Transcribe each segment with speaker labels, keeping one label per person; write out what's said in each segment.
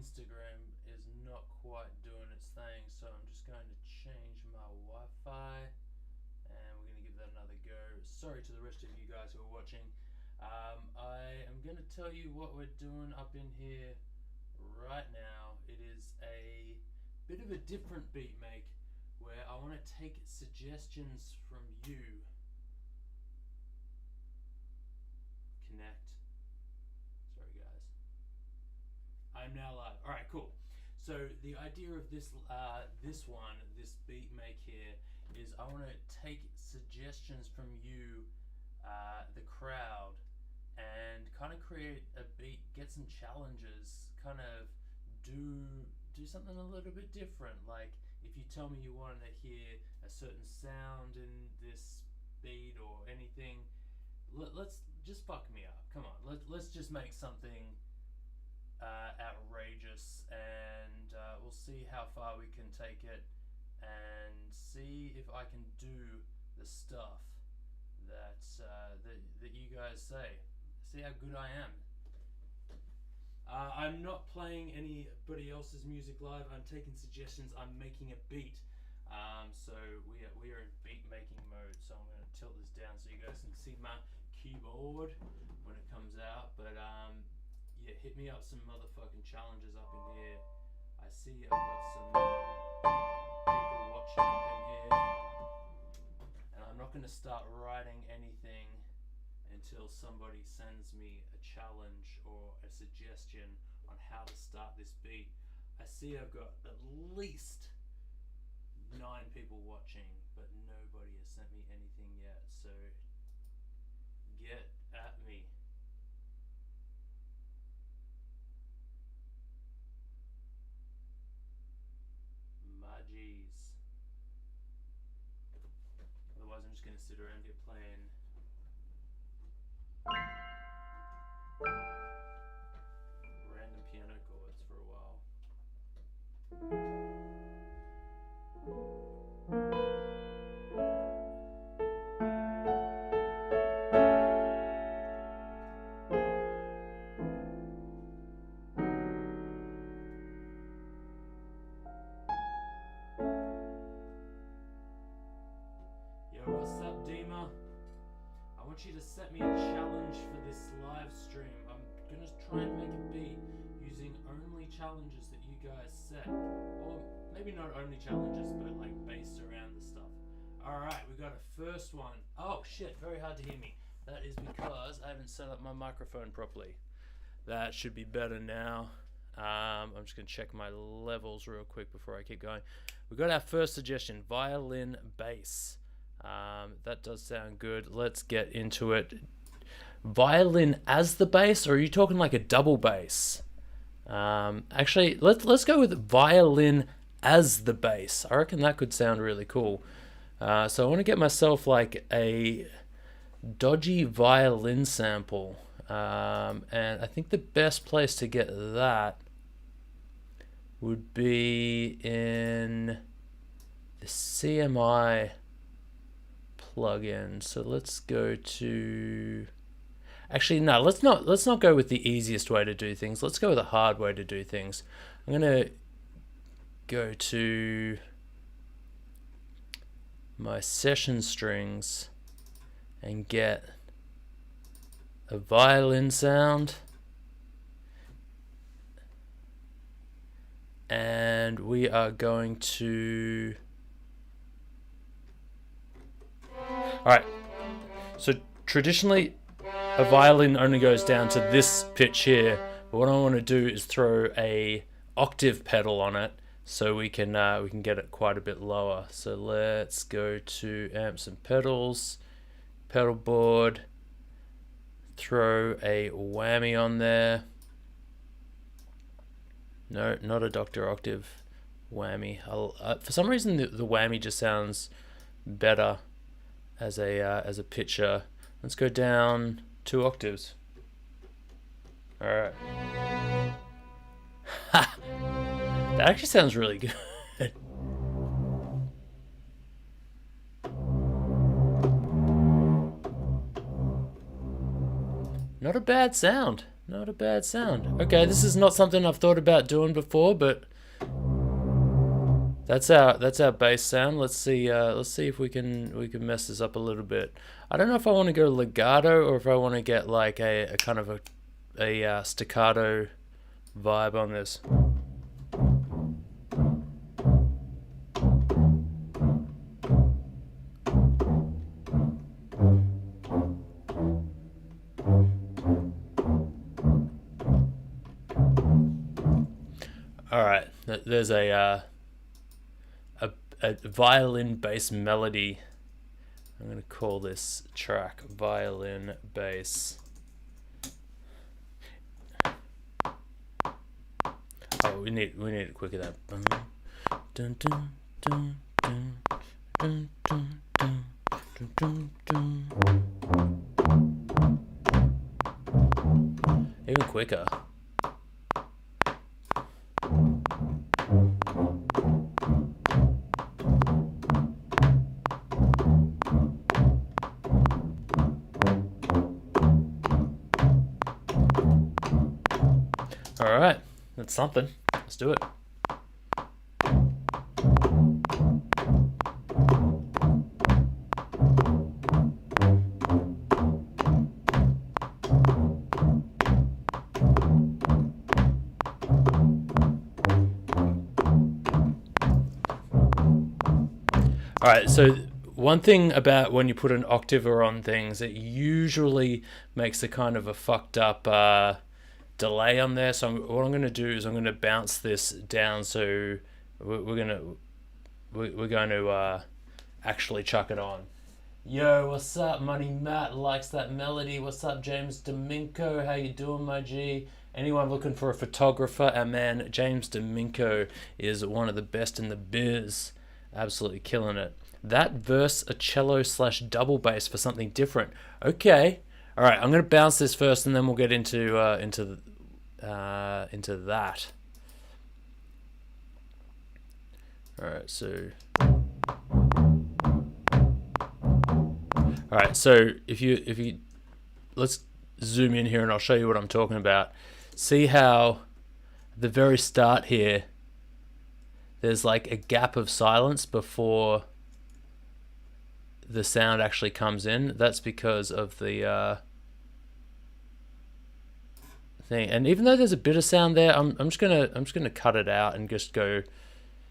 Speaker 1: Instagram is not quite doing its thing, so I'm just going to change my Wi-Fi, and we're going to give that another go. Sorry to the rest of you guys who are watching. I am going to tell you what we're doing up in here right now. It is a bit of a different beat make, where I want to take suggestions from you. Connect. Sorry guys. I'm now live. Alright, cool. So the idea of this this beat make here, is I want to take suggestions from you, the crowd, and kind of create a beat, get some challenges, kind of do something a little bit different. Like if you tell me you want to hear a certain sound in this beat or anything, let's just fuck me up. Come on, let's just make something outrageous, and we'll see how far we can take it, and see if I can do the stuff that that you guys say. See how good I am. I'm not playing anybody else's music live. I'm taking suggestions. I'm making a beat. So we are in beat making mode. So I'm going to tilt this down so you guys can see my keyboard when it comes out. But yeah, hit me up some motherfucking challenges up in here. I see I've got some people watching up in here, and I'm not going to start writing anything until somebody sends me a challenge or a suggestion on how to start this beat. I see I've got at least 9 people watching, but nobody has sent me anything yet, so get at me. My G's. Otherwise I'm just going to sit around here playing random piano chords for a while. Yo, what's up, Dima? I want you to set me a challenge for this live stream. I'm gonna try and make a beat using only challenges that you guys set, or maybe not only challenges, but like based around the stuff. Alright, we got a first one. Oh shit, very hard to hear me. That is because I haven't set up my microphone properly. That should be better now. I'm just gonna check my levels real quick before I keep going. We got our first suggestion, Violin Bass. That does sound good. Let's get into it. Violin as the bass, or are you talking like a double bass? Actually, let's go with violin as the bass. I reckon that could sound really cool. So I want to get myself like a dodgy violin sample, and I think the best place to get that would be in the CMI plugin. So let's go to, actually no, let's not go with the easiest way to do things. Let's go with a hard way to do things. I'm gonna go to my session strings and get a violin sound, and we are going to, alright, so traditionally a violin only goes down to this pitch here, but what I want to do is throw a octave pedal on it so we can get it quite a bit lower. So let's go to amps and pedals, pedal board, throw a whammy on there. No, not a Dr. Octave whammy. For some reason the whammy just sounds better as a pitcher. Let's go down 2 octaves. All right. That actually sounds really good. Not a bad sound. Not a bad sound. Okay, this is not something I've thought about doing before, but that's our bass sound. Let's see if we can mess this up a little bit. I don't know if I want to go legato or if I want to get like a kind of a staccato vibe on this. All right, there's a violin bass melody. I'm gonna call this track Violin Bass. Oh, we need it quicker than that. Dun, dun, dun, dun, dun, dun, dun, dun, dun, dun. Even quicker. All right, that's something. Let's do it. All right, so one thing about when you put an octaver on things, it usually makes a kind of a fucked up delay on there. So what I'm going to do is I'm going to bounce this down. So we're going to actually chuck it on. Yo, what's up, Money Matt likes that melody. What's up, James Domingo? How you doing, my G? Anyone looking for a photographer? Our man James Domingo is one of the best in the biz. Absolutely killing it. That verse a cello / double bass for something different. Okay. All right. I'm gonna bounce this first, and then we'll get into that. All right. So. All right. So if you let's zoom in here, and I'll show you what I'm talking about. See how the very start here, there's like a gap of silence before the sound actually comes in. That's because of the thing. And even though there's a bit of sound there, I'm just gonna cut it out and just go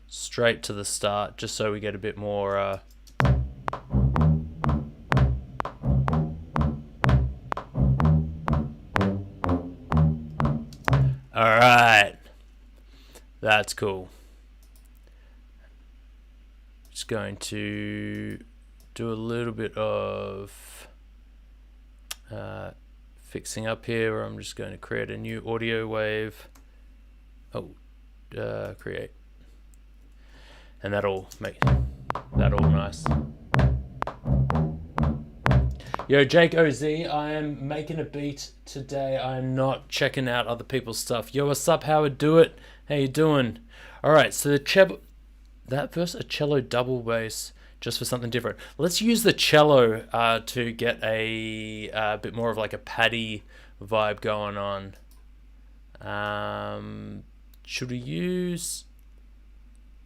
Speaker 1: straight to the start, just so we get a bit more. All right, that's cool. Just going to do a little bit of fixing up here, where I'm just going to create a new audio wave. Create, and that'll make that all nice. Yo, Jake OZ, I am making a beat today. I'm not checking out other people's stuff. Yo, what's up, Howard? Do it. How you doing? All right, so that verse a cello double bass, just for something different. Let's use the cello to get a bit more of like a paddy vibe going on. Should we use...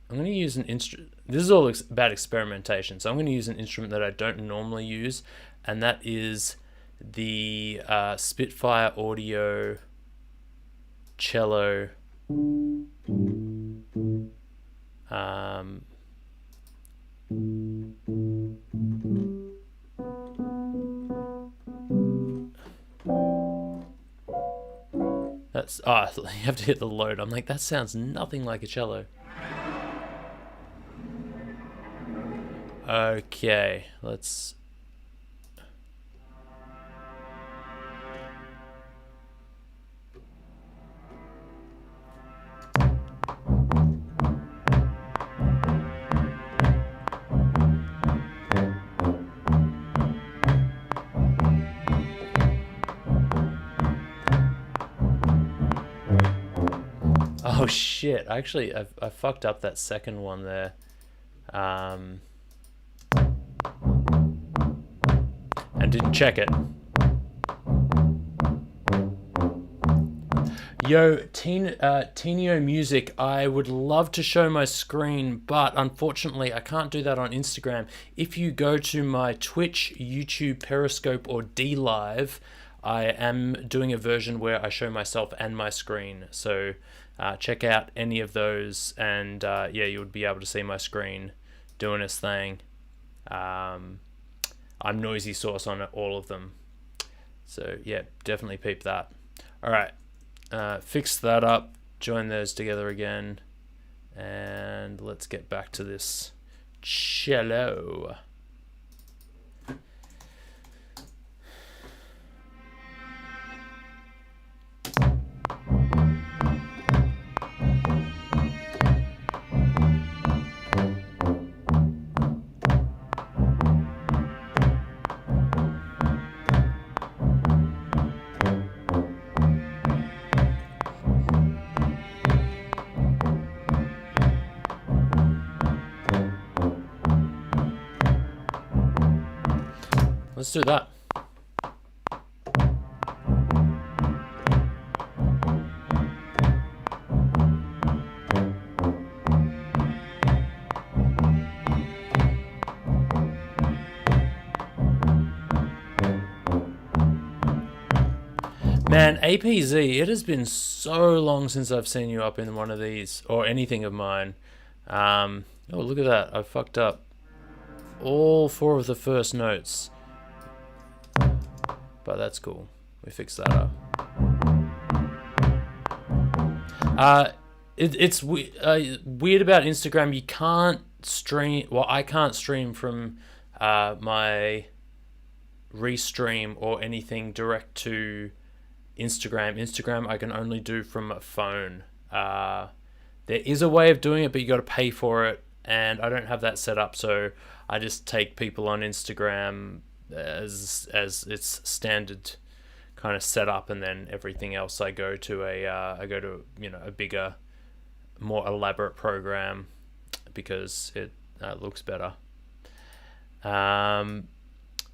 Speaker 1: I'm going to use an instrument. This is all about experimentation. So I'm going to use an instrument that I don't normally use, and that is the Spitfire Audio cello. That's you have to hit the load. I'm like, that sounds nothing like a cello. Okay, let's... Oh shit, actually I fucked up that second one there. And didn't check it. Yo, Tenio Music, I would love to show my screen, but unfortunately I can't do that on Instagram. If you go to my Twitch, YouTube, Periscope, or D-Live, I am doing a version where I show myself and my screen. So check out any of those, and yeah, you would be able to see my screen doing its thing. I'm noisy source on all of them. So yeah, definitely peep that. All right. Fix that up, join those together again, and let's get back to this cello. Let's do that. Man, APZ, it has been so long since I've seen you up in one of these, or anything of mine. Oh, look at that. I fucked up all 4 of the first notes. But that's cool. We fixed that up. It's weird about Instagram. You can't stream. Well, I can't stream from my restream or anything direct to Instagram. Instagram I can only do from a phone. There is a way of doing it, but you got to pay for it, and I don't have that set up. So I just take people on Instagram as its standard kind of setup, and then everything else I go to a bigger, more elaborate program because it looks better. All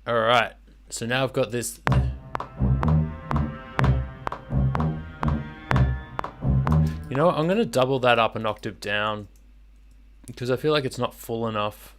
Speaker 1: right, so now I've got this. You know what? I'm going to double that up an octave down because I feel like it's not full enough.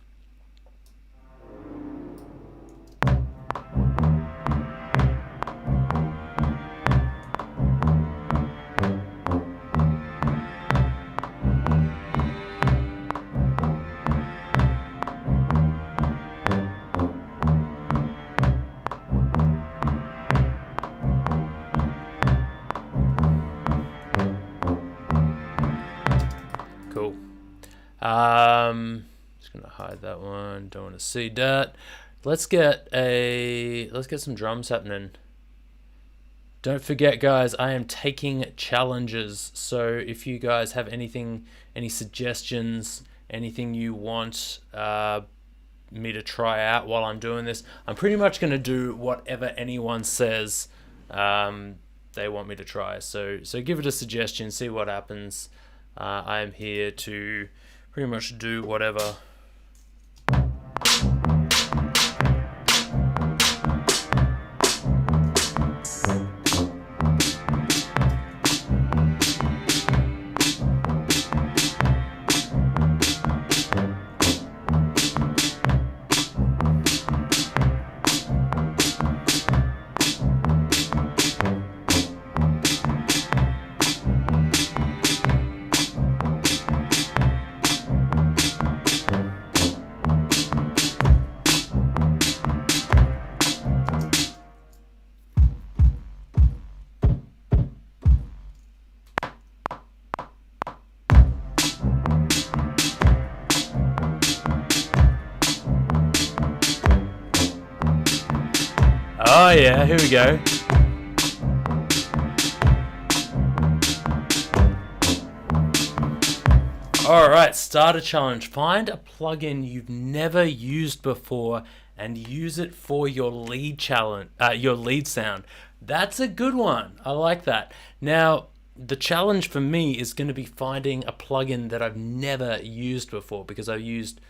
Speaker 1: Just gonna hide that one. Don't want to see that. Let's get some drums happening. Don't forget, guys, I am taking challenges. So if you guys have any suggestions, anything you want me to try out while I'm doing this, I'm pretty much gonna do whatever anyone says they want me to try. So give it a suggestion, see what happens. I am here to pretty much do whatever. Oh yeah, here we go. Alright, starter challenge. Find a plugin you've never used before and use it for your lead challenge, your lead sound. That's a good one. I like that. Now, the challenge for me is going to be finding a plugin that I've never used before, because I've used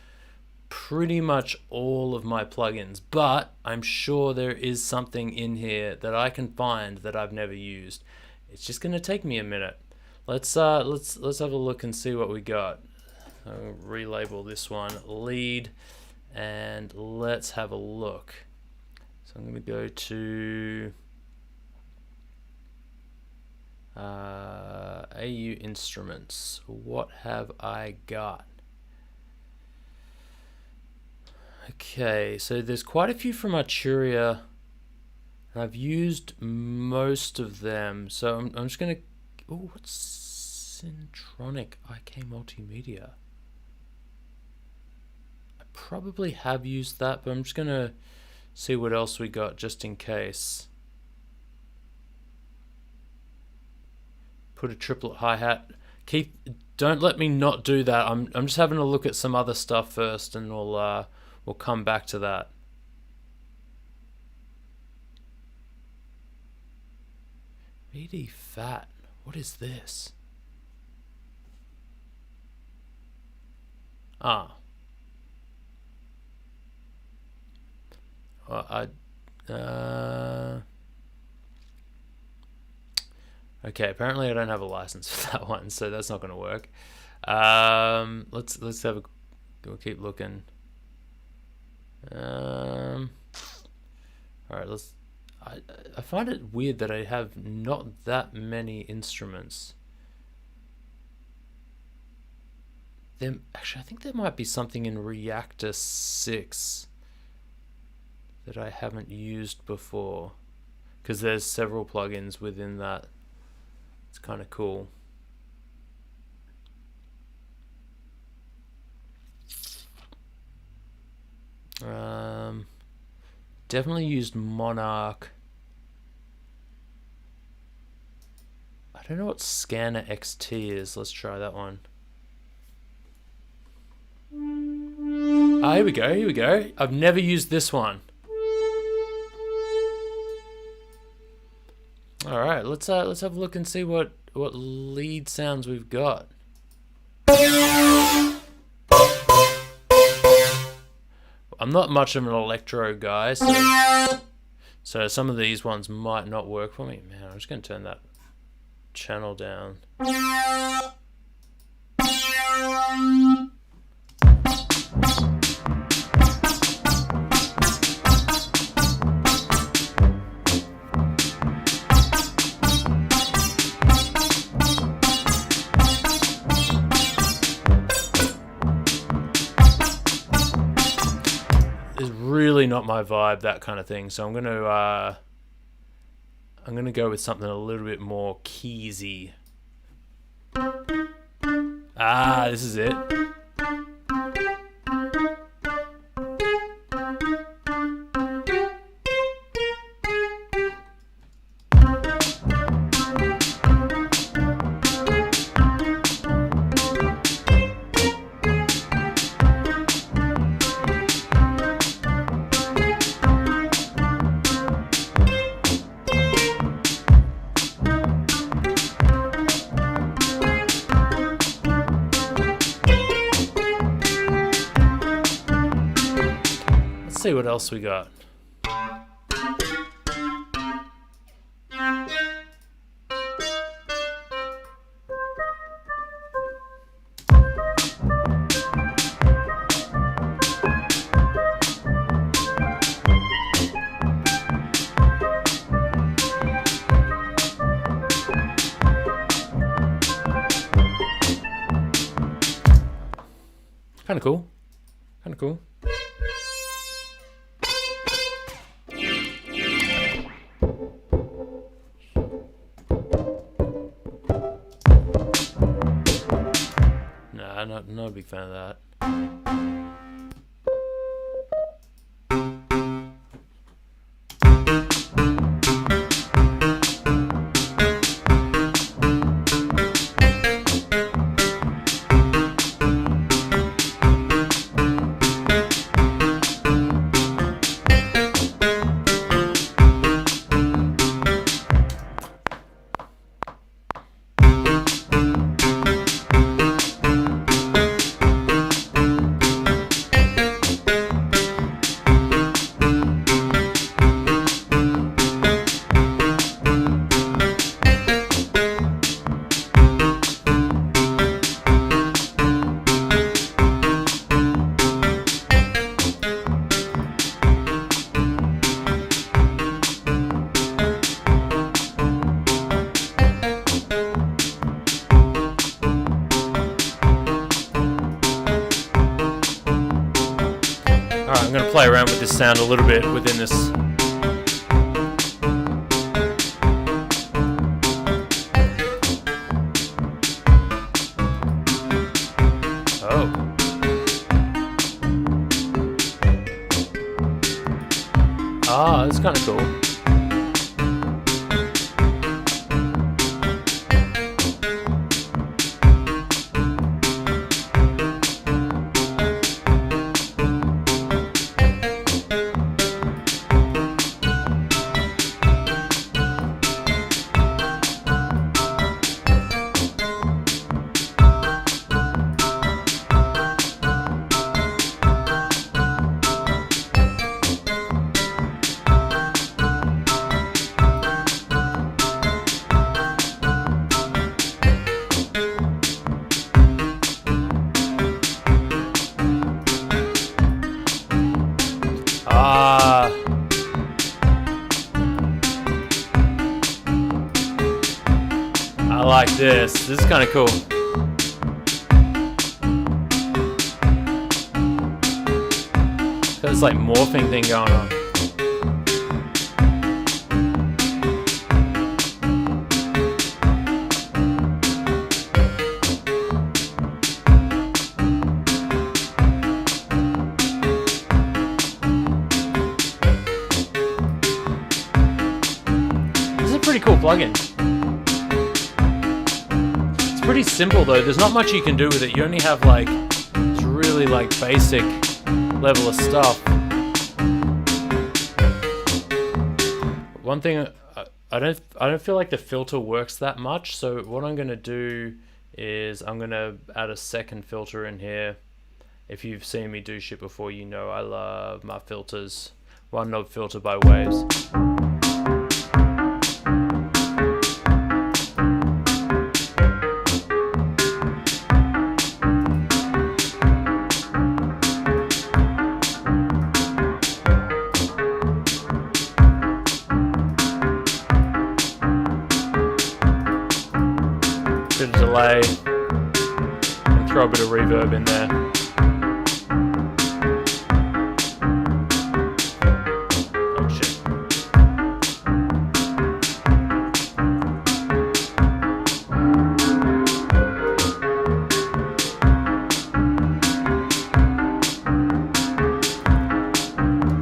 Speaker 1: pretty much all of my plugins, but I'm sure there is something in here that I can find that I've never used. It's just gonna take me a minute. Let's have a look and see what we got. I'll relabel this one lead, and let's have a look. So I'm gonna go to AU Instruments. What have I got? Okay, so there's quite a few from Arturia. I've used most of them, so I'm just gonna. Oh, what's Syntronic IK Multimedia? I probably have used that, but I'm just gonna see what else we got just in case. Put a triplet hi-hat. Don't let me not do that. I'm just having a look at some other stuff first, and we'll come back to that. BD Fat. What is this? Ah. Okay, apparently I don't have a license for that one, so that's not going to work. Let's have a. We'll keep looking. All right, let's. I find it weird that I have not that many instruments. Actually, I think there might be something in Reactor 6 that I haven't used before, because there's several plugins within that. It's kind of cool. Definitely used Monarch. I don't know what Scanner XT is. Let's try that one. Ah, here we go. Here we go. I've never used this one. All right, let's have a look and see what lead sounds we've got. I'm not much of an electro guy, so some of these ones might not work for me. Man, I'm just going to turn that channel down. Really not my vibe, that kind of thing. So I'm gonna go with something a little bit more keysy. Ah, this is it. See what else we got. Kind of cool. Kind of cool. Not a big fan of that. going to play around with this sound a little bit within this. Oh. Ah, that's kind of cool. I like this. This is kind of cool. Got this like morphing thing going on. This is a pretty cool plugin. Pretty simple though. There's not much you can do with it. You only have like it's really like basic level of stuff. One thing I don't feel like the filter works that much. So what I'm gonna do is I'm gonna add a second filter in here. If you've seen me do shit before, you know I love my filters. One knob filter by Waves. Bit of delay and throw a bit of reverb in there. Oh shit.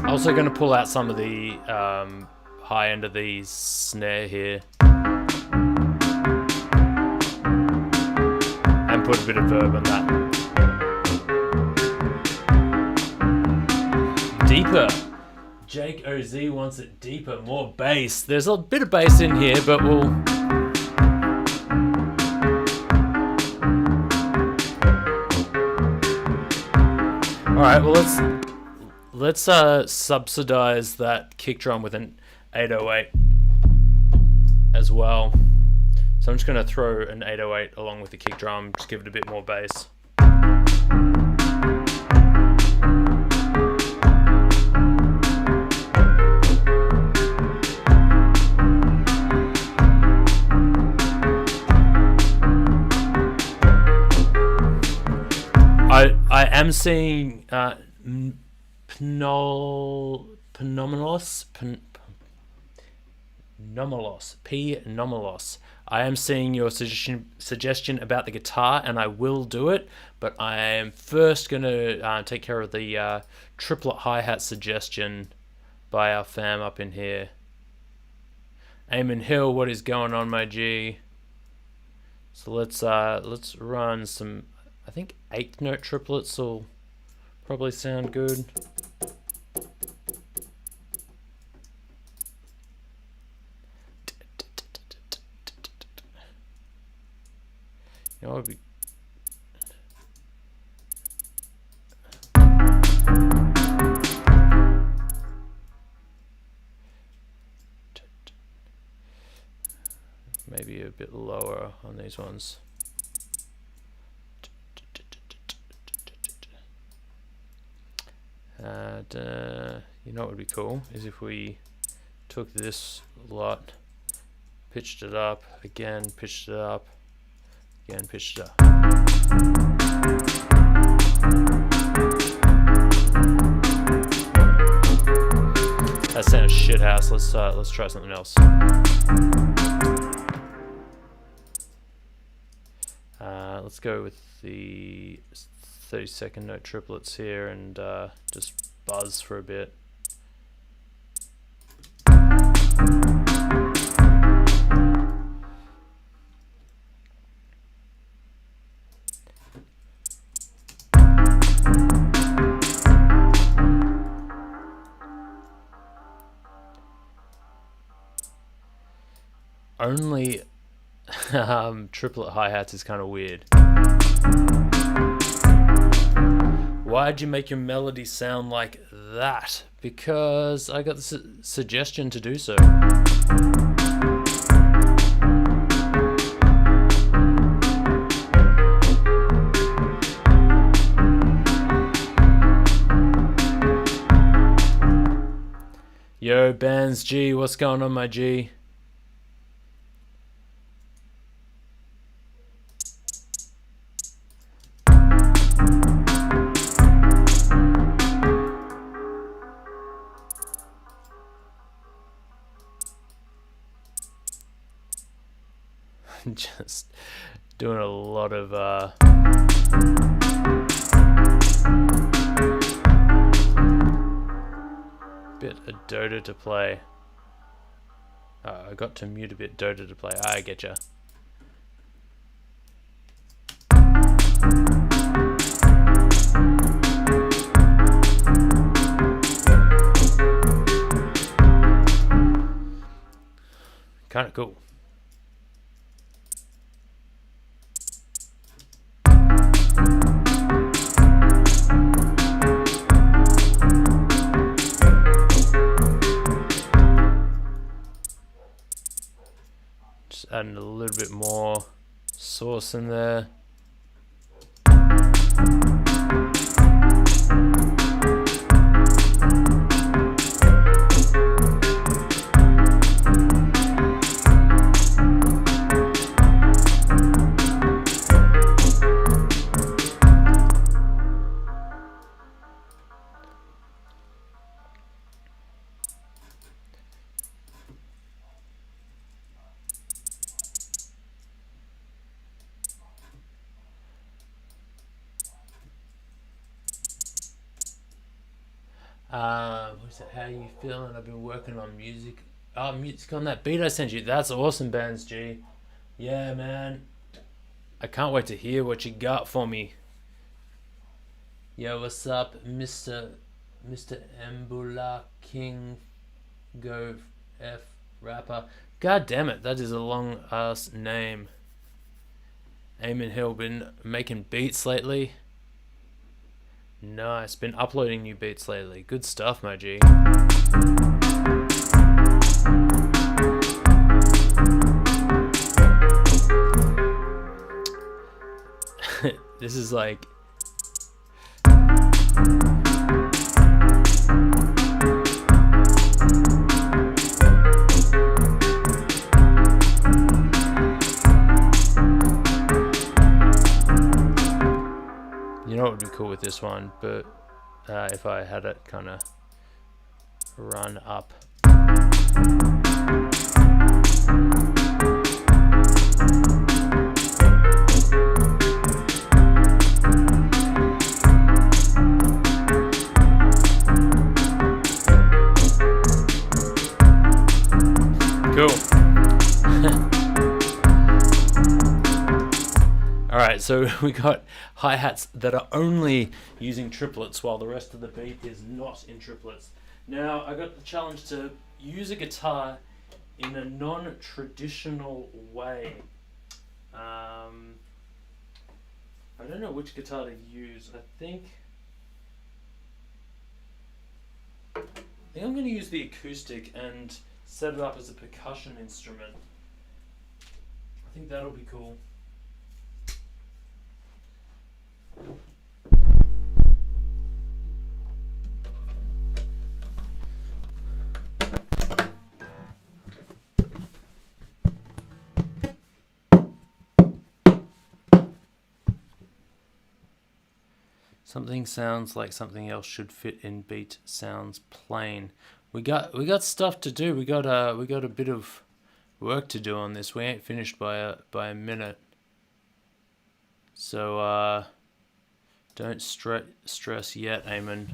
Speaker 1: Also going to pull out some of the high end of the snare here. Put a bit of verb on that. Deeper. Jake OZ wants it deeper, more bass. There's a bit of bass in here, but we'll... Alright, well let's subsidize that kick drum with an 808 as well. So I'm just going to throw an 808 along with the kick drum, just give it a bit more bass. I am seeing P-nomalos. I am seeing your suggestion about the guitar, and I will do it, but I am first going to take care of the Triplet Hi-Hat suggestion by our fam up in here. Eamon Hill, what is going on, my G? So let's run some, I think 8th note triplets will probably sound good. You know, maybe a bit lower on these ones. And you know what would be cool is if we took this lot, pitched it up, again pitched it up, again pitched it up. That sounds shithouse. Let's try something else. Let's go with the 32nd note triplets here and just buzz for a bit. Only triplet hi-hats is kind of weird. Why'd you make your melody sound like that? Because I got the suggestion to do so. Yo, Bands G, what's going on, my G? Just doing a lot of bit of Dota to play. I got to mute a bit Dota to play. I getcha. Kind of cool. Adding a little bit more sauce in there. What's it? How you feeling? I've been working on music. Oh, music on that beat I sent you. That's awesome, Bands G. Yeah, man. I can't wait to hear what you got for me. Yo, what's up, Mr. Embula King Go F Rapper? God damn it, that is a long ass name. Eamon Hill, been making beats lately. Nice, been uploading new beats lately. Good stuff, my G. This is like... You know what would be cool with this one, but if I had it kind of run up. Cool. Alright, so we got hi-hats that are only using triplets while the rest of the beat is not in triplets. Now, I got the challenge to use a guitar in a non-traditional way. I don't know which guitar to use. I think I'm going to use the acoustic and set it up as a percussion instrument. I think that'll be cool. Something sounds like something else should fit in beat sounds plain. we got stuff to do. We got a bit of work to do on this. We ain't finished by a minute. So don't stress yet, Eamon.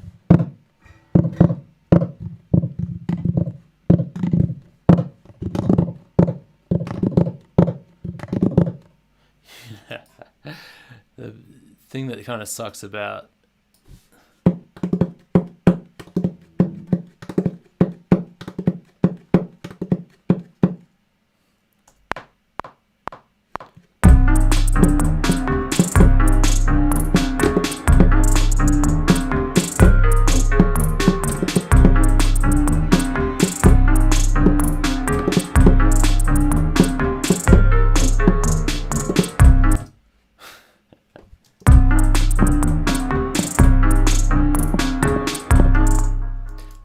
Speaker 1: The thing that kind of sucks about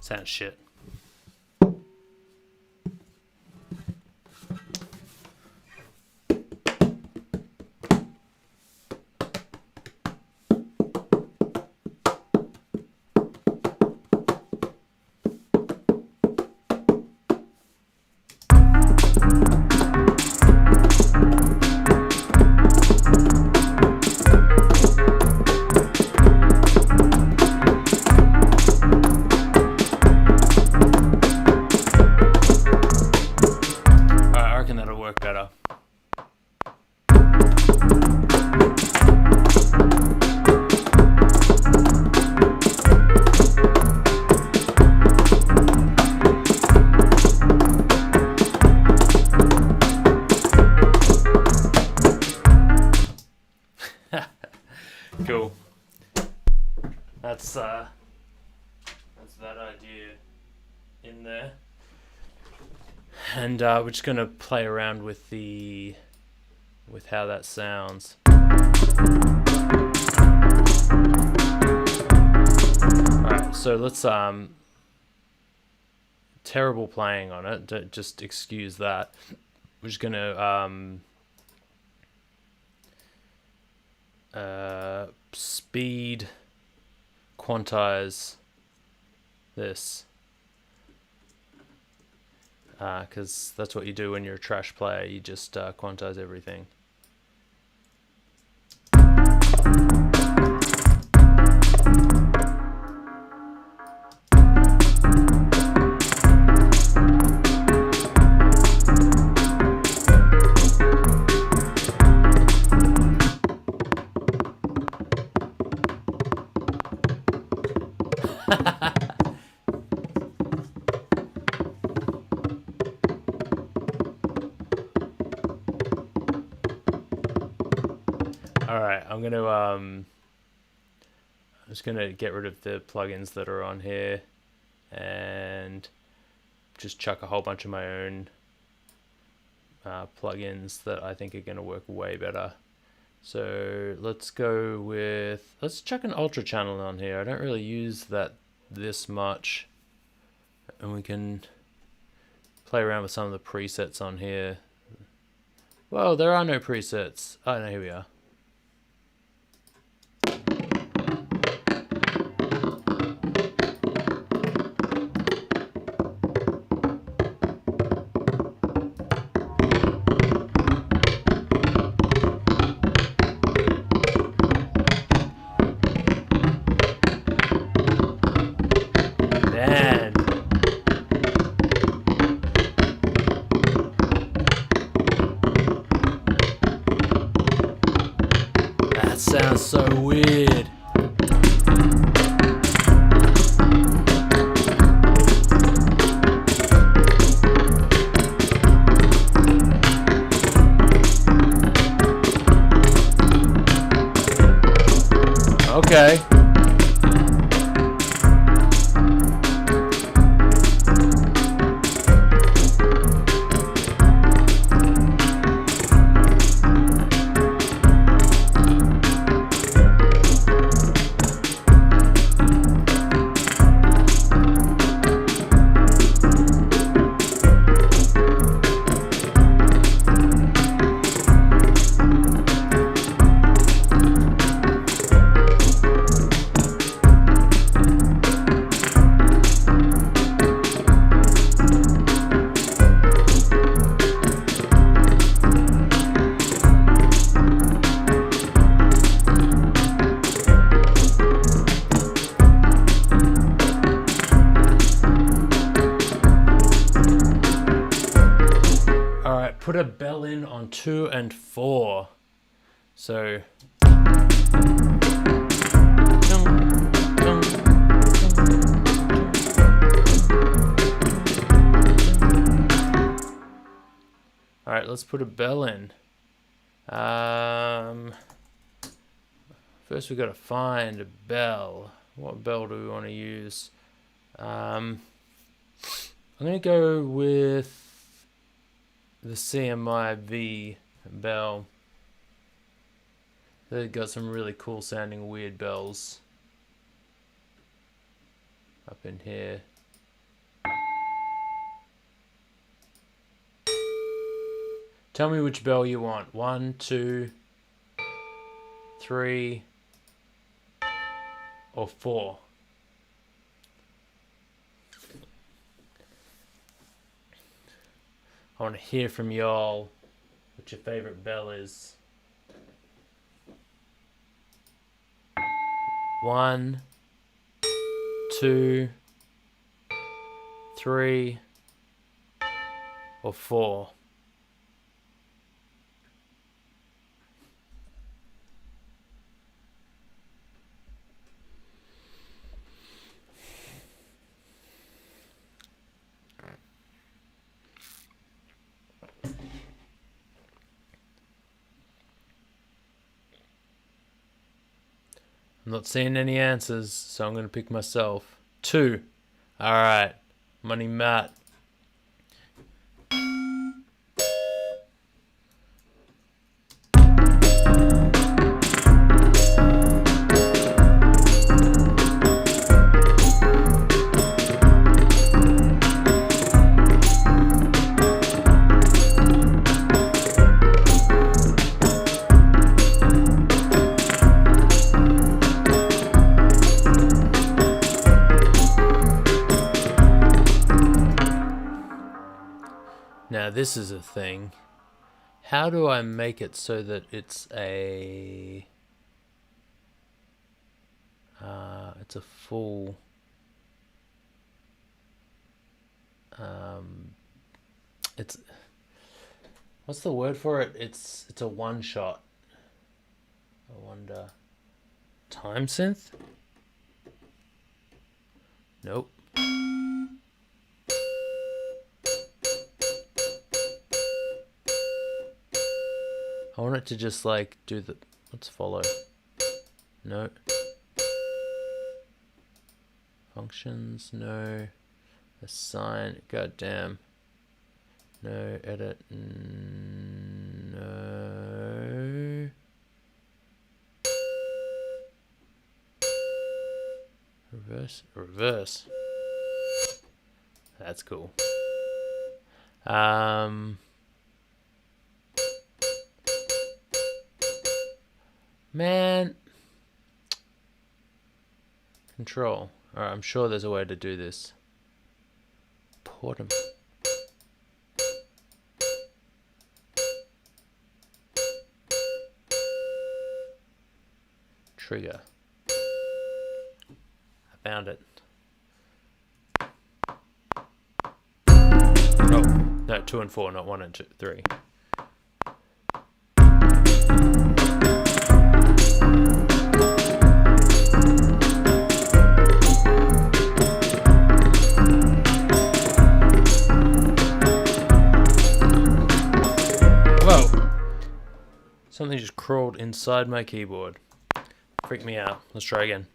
Speaker 1: sounds shit. Work better. Cool. That's that idea in there. And we're just going to play around with how that sounds. Alright, so let's terrible playing on it, just excuse that. We're just going to speed quantize this. Because that's what you do when you're a trash player, you just quantize everything. Alright, I'm just gonna get rid of the plugins that are on here and just chuck a whole bunch of my own plugins that I think are gonna work way better. So let's chuck an ultra channel on here. I don't really use that this much, and we can play around with some of the presets on here. Well, there are no presets. Oh no, here we are. Sounds so weird. Okay. put a bell in on 2 and 4. So alright, let's put a bell in. First we got to find a bell. What bell do we want to use? I'm going to go with the CMI V bell. They've got some really cool sounding weird bells up in here. Tell me which bell you want. 1, 2, 3, or 4. I want to hear from y'all what your favorite bell is. 1, 2, 3, or 4. I'm not seeing any answers, so I'm going to pick myself. 2. Alright. Money Matt. Now this is a thing. How do I make it so that it's a full it's what's the word for it? It's a one shot. I wonder. Time synth? Nope. I want it to just like do the, let's follow. No. Functions, no. Assign, goddamn. No, edit, no. Reverse. That's cool. Man. Control. Alright, I'm sure there's a way to do this. Port 'em. Trigger. I found it. Oh, no, 2 and 4, not 1 and 2, 3. Something just crawled inside my keyboard. Freaked me out. Let's try again.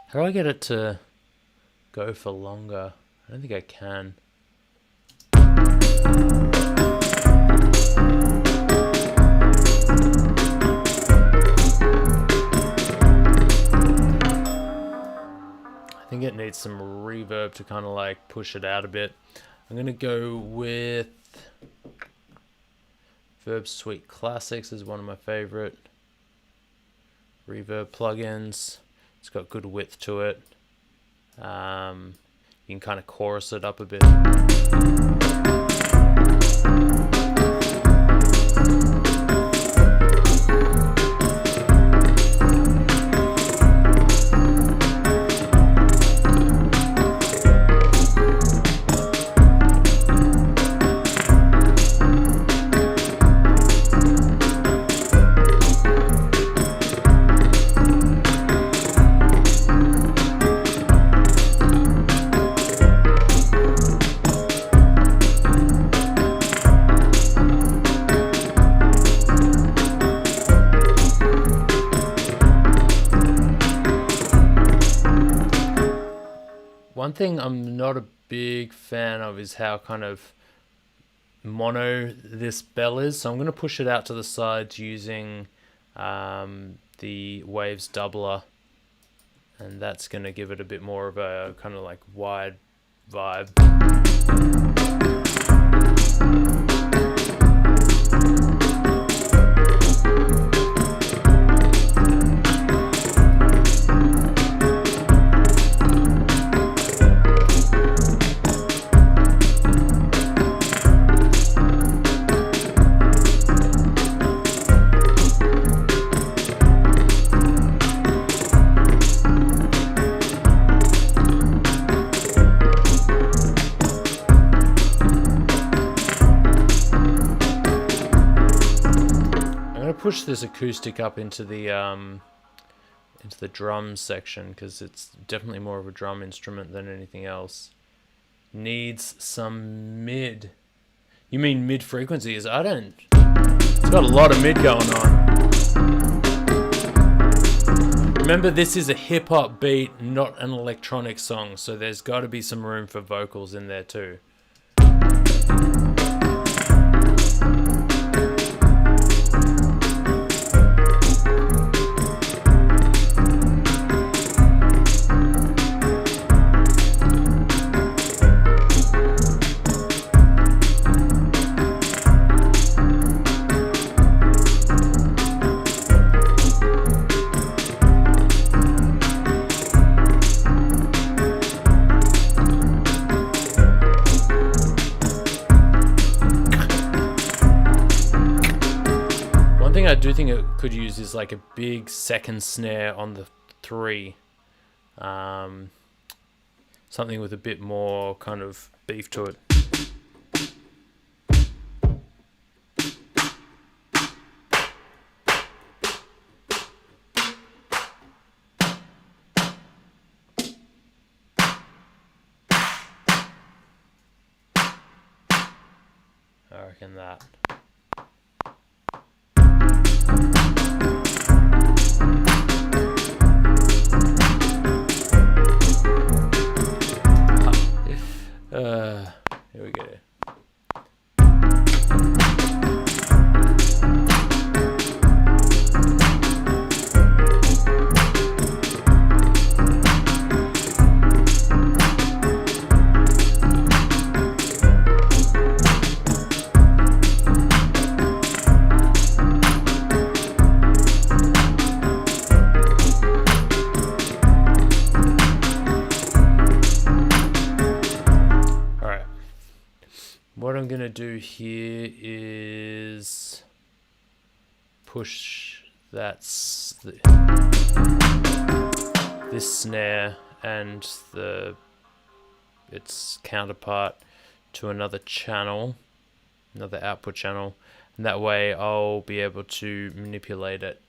Speaker 1: How do I get it to go for longer? I don't think I can. think it needs some reverb to kind of like push it out a bit. I'm gonna go with Verb Suite Classics is one of my favorite reverb plugins. It's got good width to it. You can kind of chorus it up a bit. One thing I'm not a big fan of is how kind of mono this bell is. So I'm going to push it out to the sides using the Waves doubler. And that's going to give it a bit more of a kind of like wide vibe. Push this acoustic up into the drum section because it's definitely more of a drum instrument than anything else. Needs some mid. You mean mid frequencies? I don't. It's got a lot of mid going on. Remember, this is a hip hop beat, not an electronic song, so there's got to be some room for vocals in there too. I do think it could use is like a big second snare on the 3. Something with a bit more kind of beef to it. I reckon that. Here we go. What I'm going to do here is push this snare and its counterpart to another channel, another output channel, and that way I'll be able to manipulate it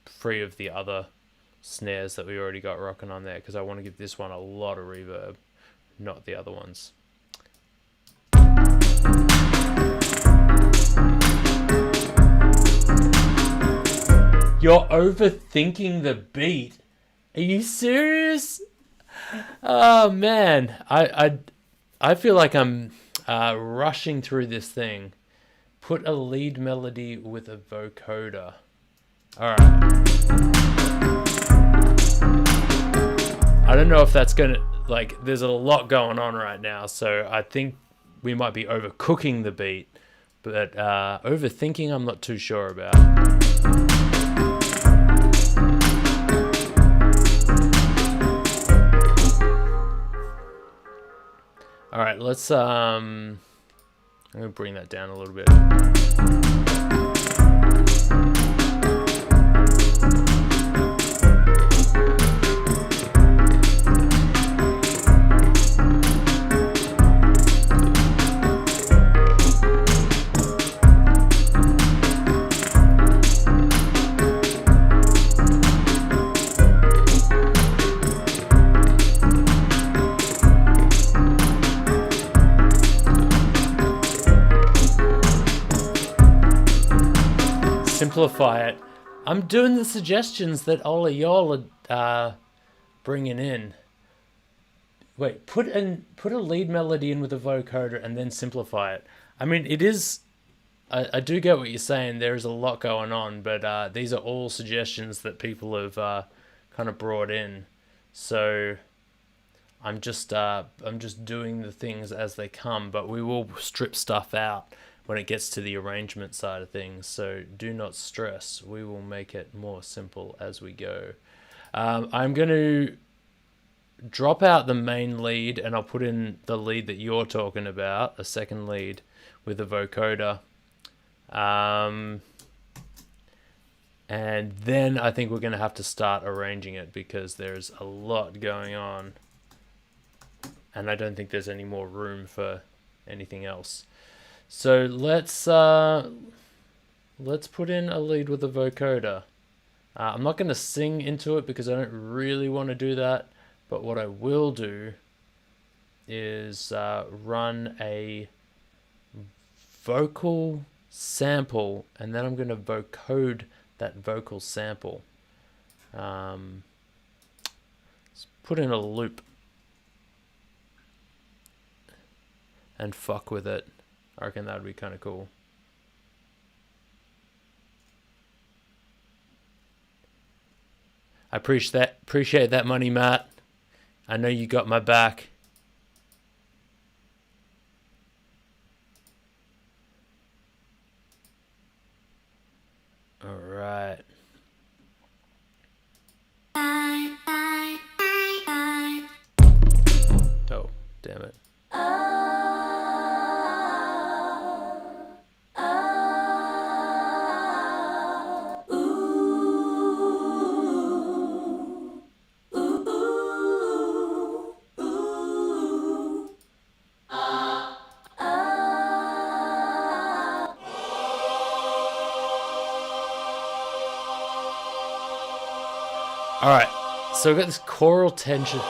Speaker 1: free of the other snares that we already got rocking on there, because I want to give this one a lot of reverb, not the other ones. You're overthinking the beat. Are you serious? Oh man, I feel like I'm rushing through this thing. Put a lead melody with a vocoder. All right. don't know if that's gonna, like, there's a lot going on right now, so I think we might be overcooking the beat, but overthinking I'm not too sure about. All right, let's I'm gonna bring that down a little bit. Simplify it. I'm doing the suggestions that all of y'all are bringing in. Wait, put a lead melody in with a vocoder and then simplify it. I mean, it is. I do get what you're saying. There is a lot going on, but these are all suggestions that people have kind of brought in. So I'm just doing the things as they come, but we will strip stuff out when it gets to the arrangement side of things, so do not stress. We will make it more simple as we go. I'm going to drop out the main lead, and I'll put in the lead that you're talking about, a second lead with a vocoder. And then I think we're going to have to start arranging it because there's a lot going on, and I don't think there's any more room for anything else. So let's put in a lead with a vocoder. I'm not going to sing into it because I don't really want to do that, but what I will do is run a vocal sample, and then I'm going to vocode that vocal sample. Let's put in a loop and fuck with it. I reckon that would be kind of cool. I appreciate that money, Matt. I know you got my back. All right. Oh, damn it. All right, so we've got this choral tension.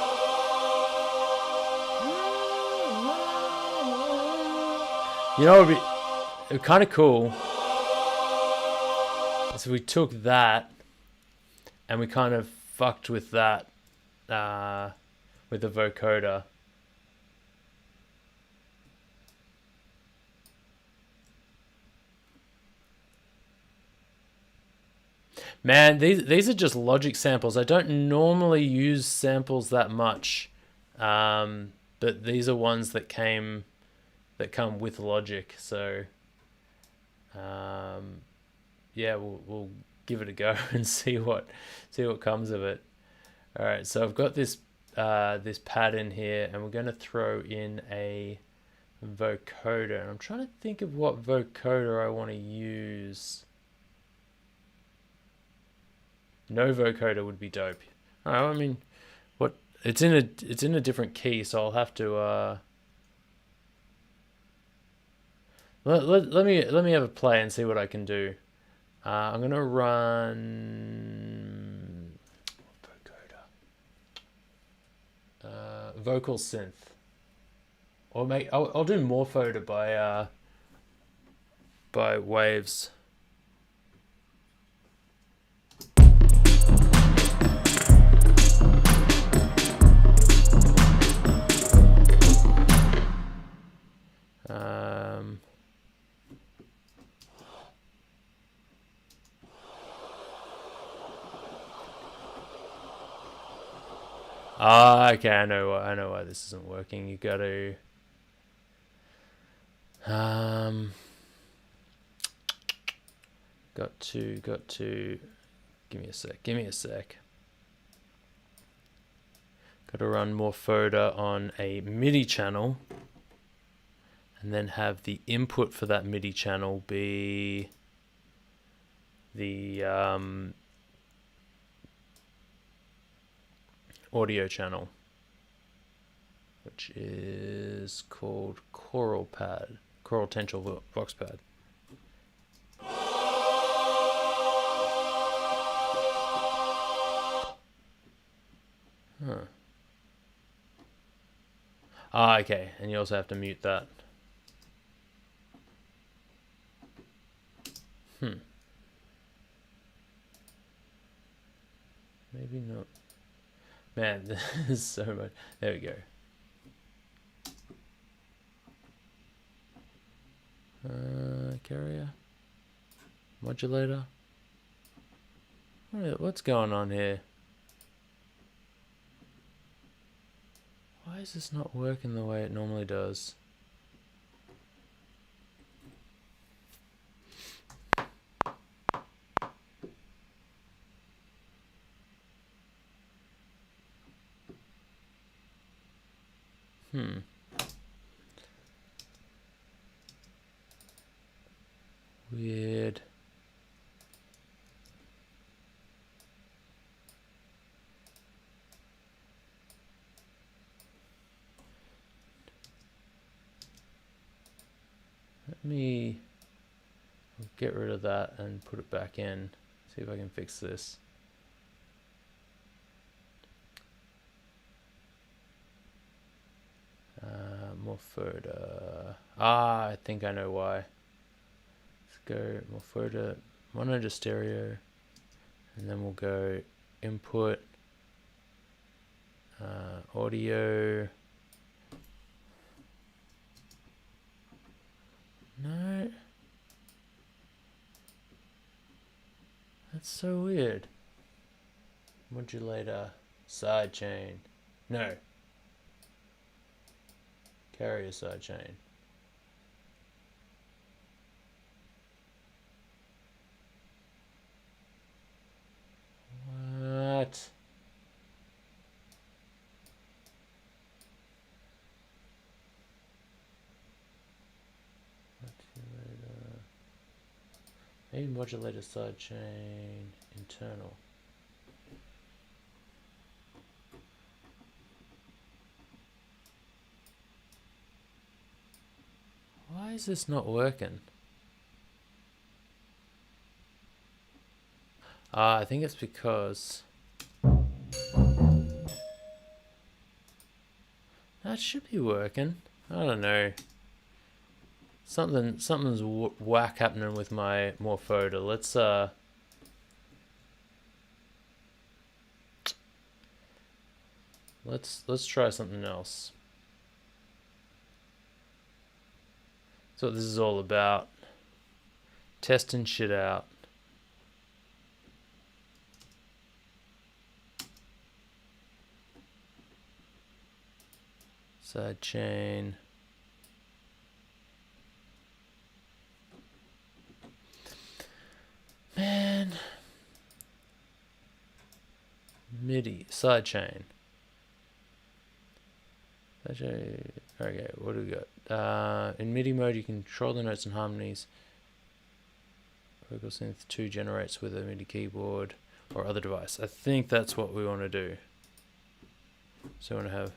Speaker 1: You know, it'd be kind of cool. So we took that and we kind of fucked with that with the vocoder. Man, these are just Logic samples. I don't normally use samples that much, but these are ones that come with Logic. So, yeah, we'll give it a go and see what comes of it. All right, so I've got this this pad in here, and we're going to throw in a vocoder. And I'm trying to think of what vocoder I want to use. No vocoder would be dope. I mean, what? It's in a different key, so I'll have to. Let me have a play and see what I can do. I'm gonna run vocoder, vocal synth, or I'll do Morphoder by Waves. Ah, okay, I know why this isn't working. You got to got to give me a sec. Got to run Vocoder on a MIDI channel, and then have the input for that MIDI channel be the audio channel, which is called Choral Tensile Vox Pad. Huh. Ah, okay, and you also have to mute that. Maybe not. Man, there's so much. There we go. Carrier. Modulator. What's going on here? Why is this not working the way it normally does? Weird. Let me get rid of that and put it back in. See if I can fix this. Vocoder. Ah, I think I know why. Let's go Vocoder mono to stereo, and then we'll go input, audio. No, that's so weird. Modulator, sidechain. No. Carrier sidechain. What? Maybe modulator sidechain internal. Why is this not working? I think it's because that should be working. I don't know. Something's whack happening with my Vocoder. Let's try something else. That's what this is all about. Testing shit out. Sidechain. Man. MIDI. Sidechain. Okay, what do we got? In MIDI mode, you can control the notes and harmonies. Vocal Synth 2 generates with a MIDI keyboard or other device. I think that's what we want to do. So we want to have...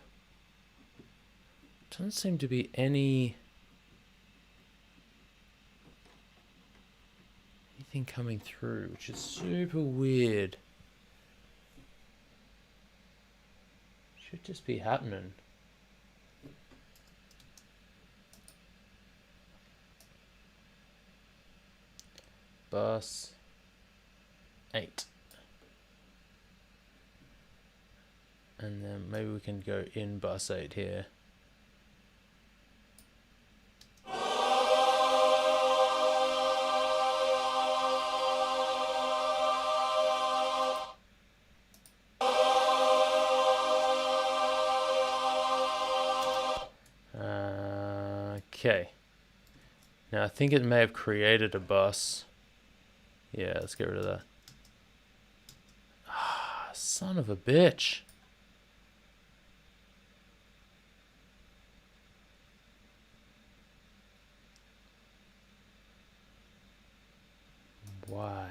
Speaker 1: Doesn't seem to be anything coming through, which is super weird. Should just be happening. Bus 8. And then maybe we can go in bus 8 here. Okay. Now I think it may have created a bus. Yeah, let's get rid of that. Ah, son of a bitch. Why?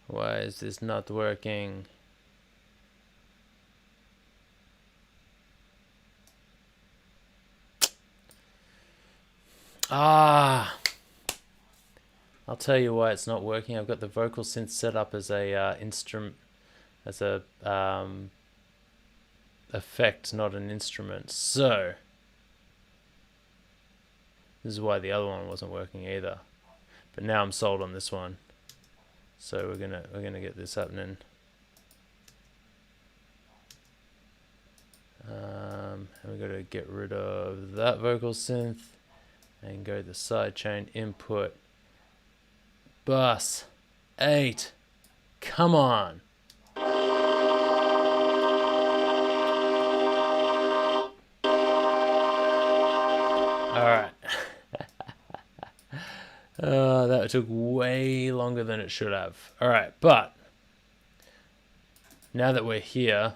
Speaker 1: Why is this not working? Ah! I'll tell you why it's not working. I've got the vocal synth set up as a instrument, as a effect, not an instrument. So this is why the other one wasn't working either. But now I'm sold on this one. So we're gonna get this happening. And we've got to get rid of that vocal synth and go to the sidechain input. Bus 8. Come on. Alright. That took way longer than it should have. Alright, but now that we're here,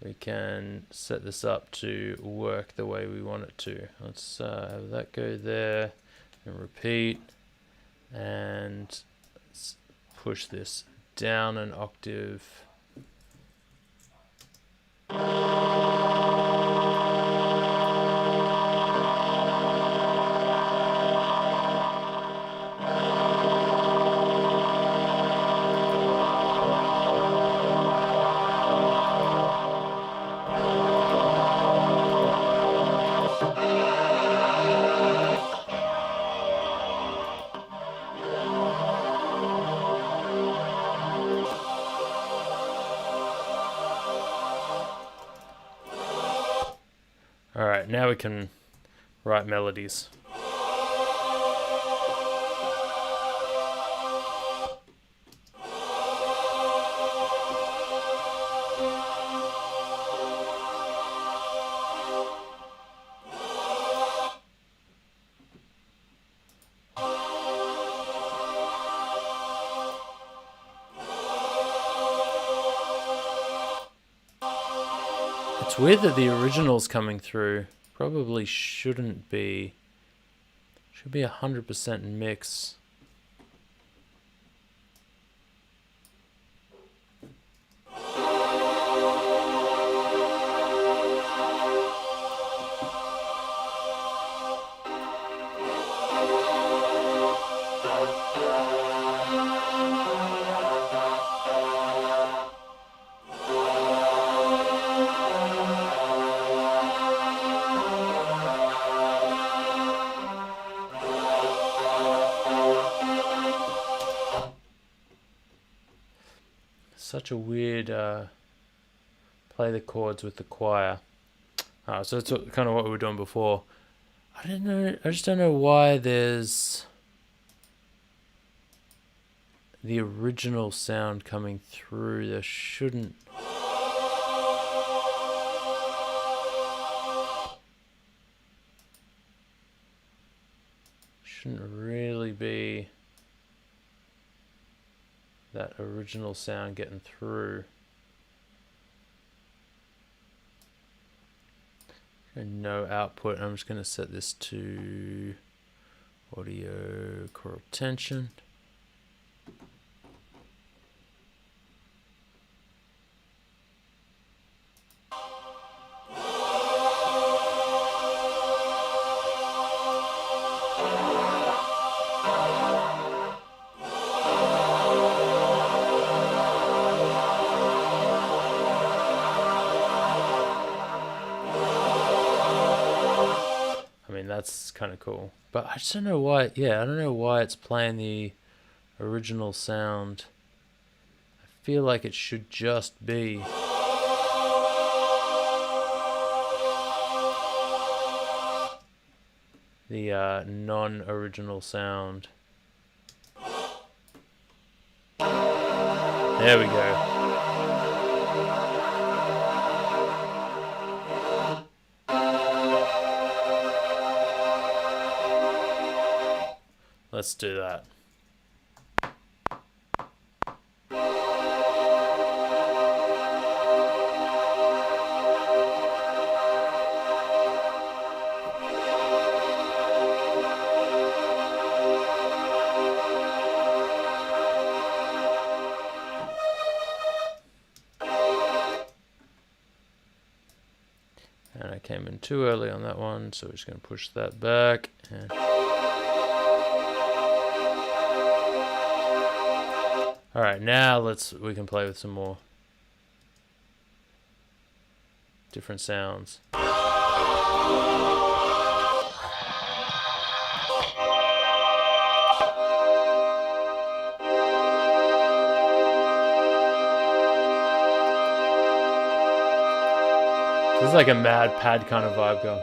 Speaker 1: we can set this up to work the way we want it to. Let's have that go there and repeat, and let's push this down an octave. Alright, now we can write melodies. It's weird that the original's coming through. Probably shouldn't be. Should be 100% mix. Such a weird play the chords with the choir. So it's kind of what we were doing before. I don't know. I just don't know why there's the original sound coming through. There shouldn't. Shouldn't really be that original sound getting through. And no output. I'm just going to set this to audio choral tension. That's kind of cool, but I just don't know why. Yeah, I don't know why it's playing the original sound. I feel like it should just be the non-original sound. There we go. let's do that. And I came in too early on that one, so we're just going to push that back. And all right, now we can play with some more different sounds. This is like a mad pad kind of vibe going.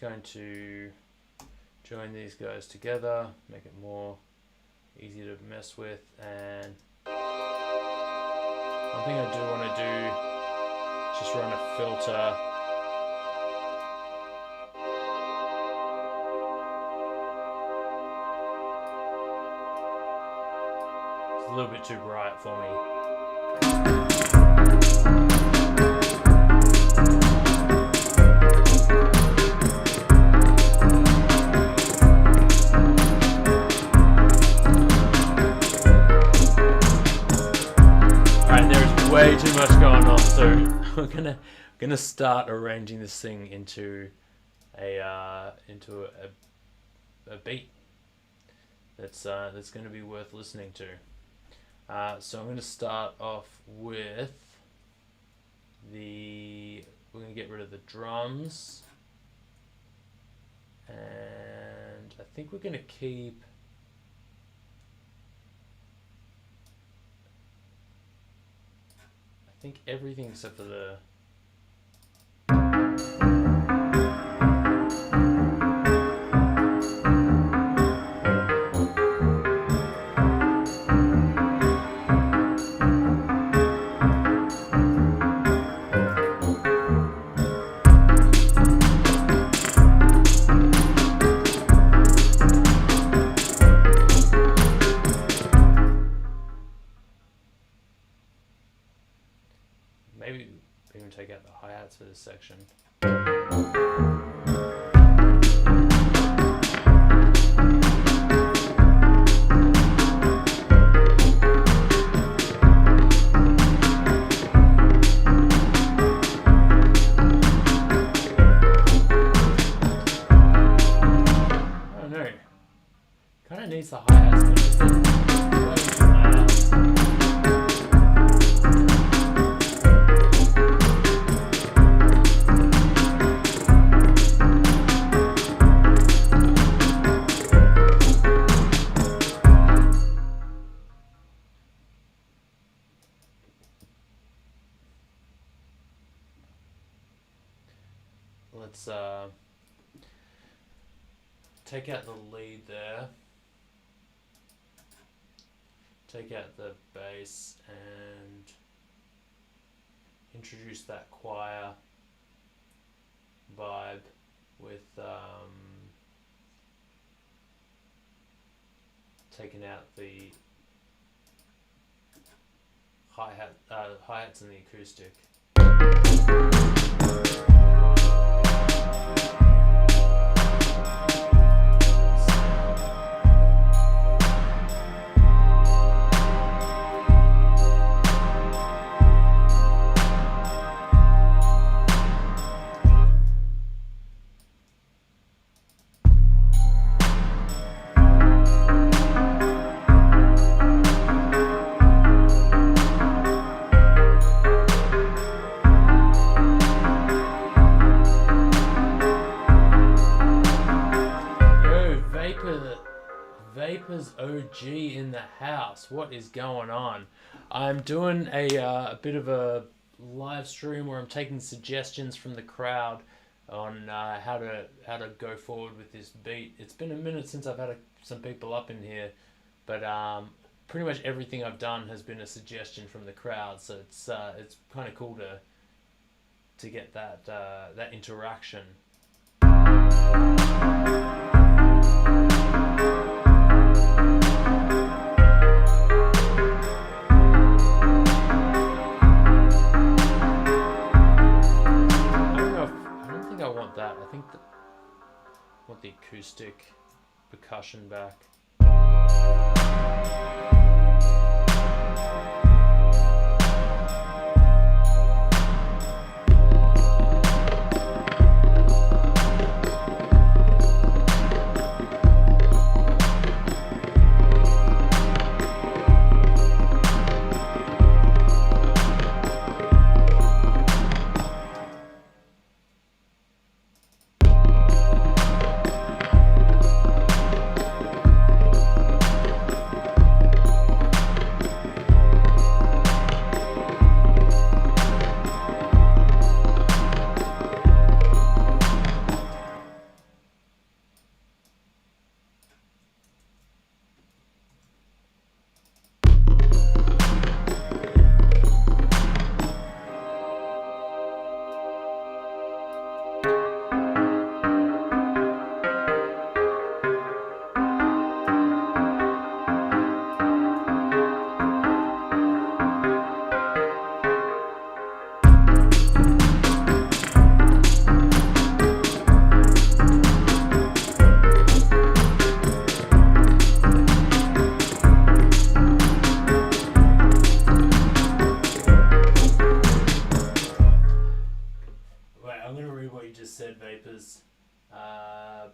Speaker 1: Going to join these guys together, make it more easy to mess with, and one thing I do want to do is just run a filter it's a little bit too bright for me. Way too much going on, so we're gonna start arranging this thing into a beat that's going to be worth listening to. So I'm going to start off with we're going to get rid of the drums, and I think we're going to keep everything except for the maybe even take out the hi-hats for this section. I don't know. Kind of needs the hi-hats, but it's way too loud. Let's take out the lead there, take out the bass, and introduce that choir vibe with taking out the hi-hats and the acoustic. OMG in the house. What is going on? I'm doing a bit of a live stream where I'm taking suggestions from the crowd on how to go forward with this beat. It's been a minute since I've had some people up in here, but pretty much everything I've done has been a suggestion from the crowd. So it's kind of cool to get that interaction. I want the acoustic percussion back.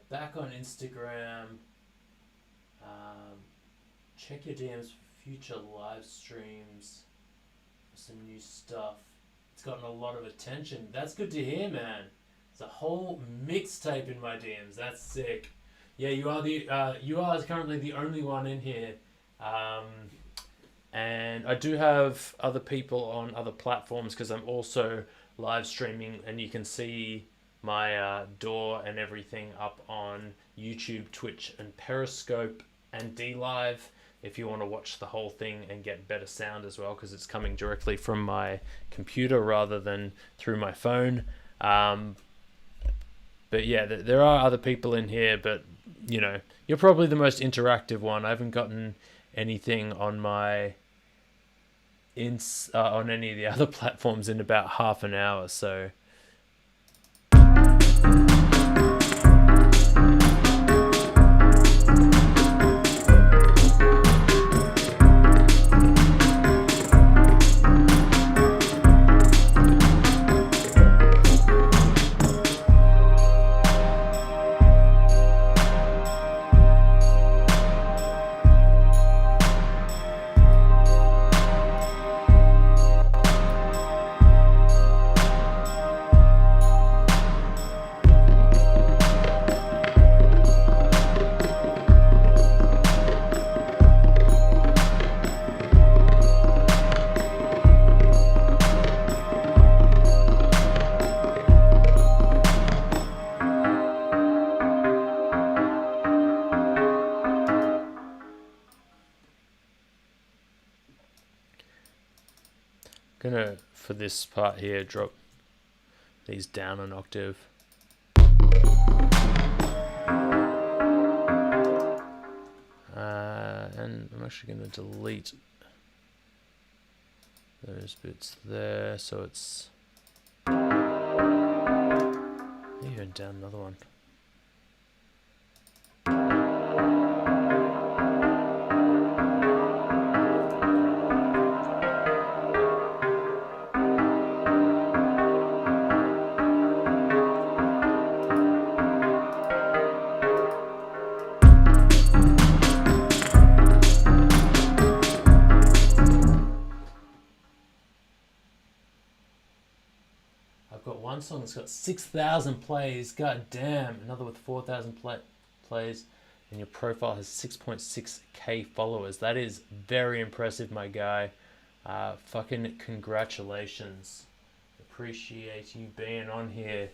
Speaker 1: Back on Instagram, check your DMs for future live streams, for some new stuff. It's gotten a lot of attention. That's good to hear, man. There's a whole mixtape in my DMs. That's sick. Yeah, you are currently the only one in here, and I do have other people on other platforms because I'm also live streaming, and you can see my door and everything up on YouTube, Twitch, and Periscope, and DLive if you want to watch the whole thing and get better sound as well, because it's coming directly from my computer rather than through my phone. But yeah, there are other people in here, but you know, you're probably the most interactive one. I haven't gotten anything on my on any of the other platforms in about half an hour, so gonna, for this part here, drop these down an octave. And I'm actually gonna delete those bits there, so it's even down another one. One song's got 6,000 plays. God damn. Another with 4,000 plays. and your profile has 6.6k followers. That is very impressive, my guy. Fucking congratulations. Appreciate you being on here.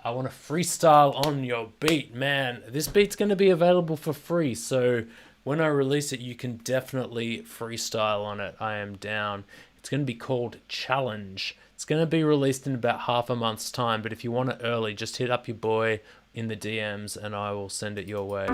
Speaker 1: I want to freestyle on your beat, man. This beat's going to be available for free, so when I release it, you can definitely freestyle on it. I am down. It's going to be called Challenge. It's going to be released in about half a month's time, but if you want it early, just hit up your boy in the DMs and I will send it your way.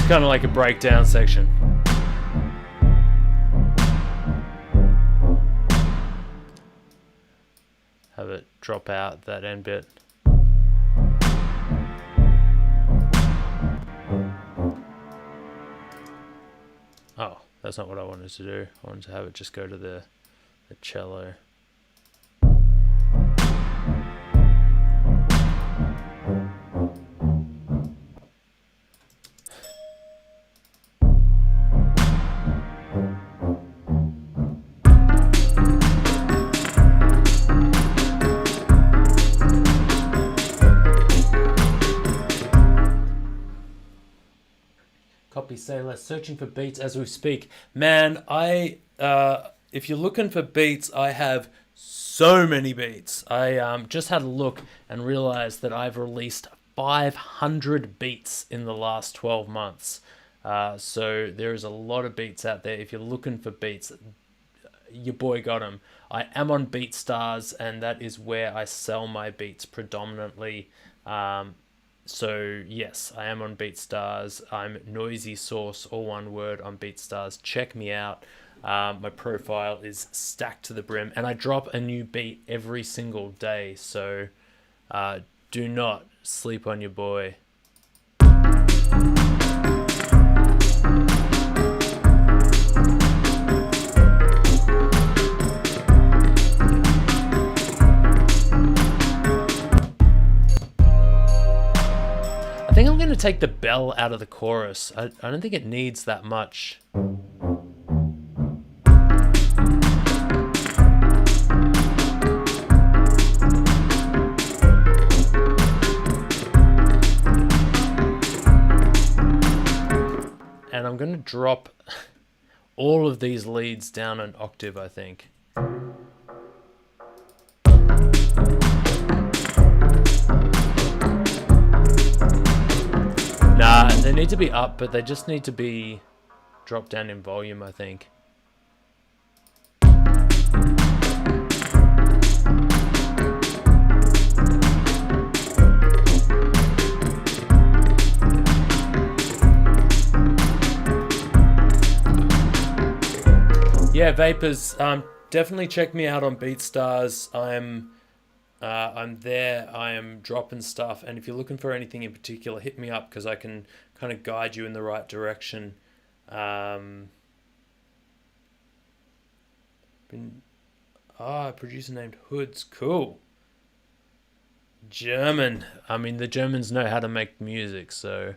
Speaker 1: Kind of like a breakdown section. Have it drop out that end bit. Oh, that's not what I wanted to do. I wanted to have it just go to the cello. Say less, searching for beats as we speak. Man, if you're looking for beats, I have so many beats. I just had a look and realized that I've released 500 beats in the last 12 months. So there is a lot of beats out there. If you're looking for beats, your boy got them. I am on BeatStars, and that is where I sell my beats predominantly. So yes, I am on BeatStars. I'm Noisy Source, all one word, on BeatStars. Check me out. My profile is stacked to the brim, and I drop a new beat every single day. So do not sleep on your boy. I think I'm going to take the bell out of the chorus. I don't think it needs that much. And I'm going to drop all of these leads down an octave, I think. Nah, they need to be up, but they just need to be dropped down in volume, I think. Yeah, Vapors, definitely check me out on BeatStars. I'm there. I am dropping stuff, and if you're looking for anything in particular, hit me up because I can kind of guide you in the right direction. A producer named Hoods, cool. German. I mean, the Germans know how to make music, so.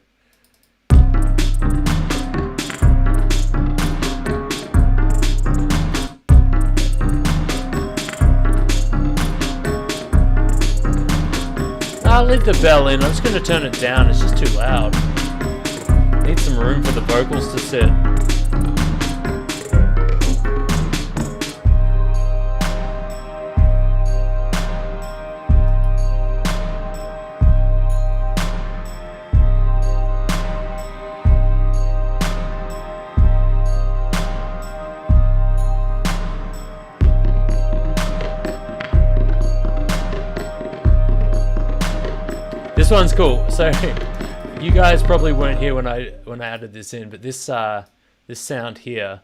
Speaker 1: I'll leave the bell in. I'm just going to turn it down. It's just too loud. Need some room for the vocals to sit. one's cool. So you guys probably weren't here when I added this in, but this this sound here.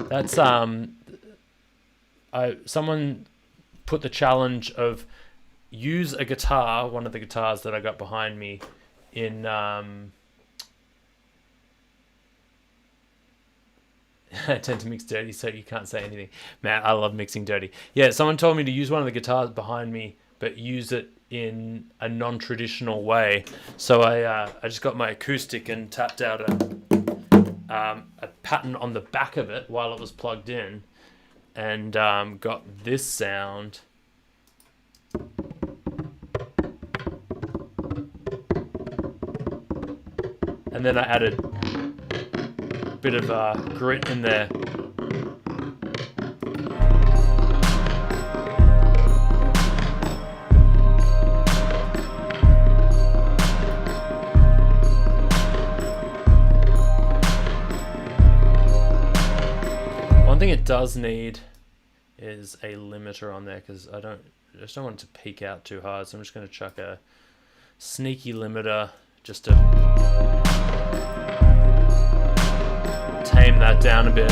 Speaker 1: That's someone put the challenge of use a guitar, one of the guitars that I got behind me, in I tend to mix dirty, so you can't say anything. Man, I love mixing dirty. Yeah, someone told me to use one of the guitars behind me, but use it in a non-traditional way. So I just got my acoustic and tapped out a pattern on the back of it while it was plugged in, and got this sound. And then I added a bit of grit in there. One thing it does need is a limiter on there, because I just don't want it to peak out too hard. So I'm just going to chuck a sneaky limiter just to tame that down a bit.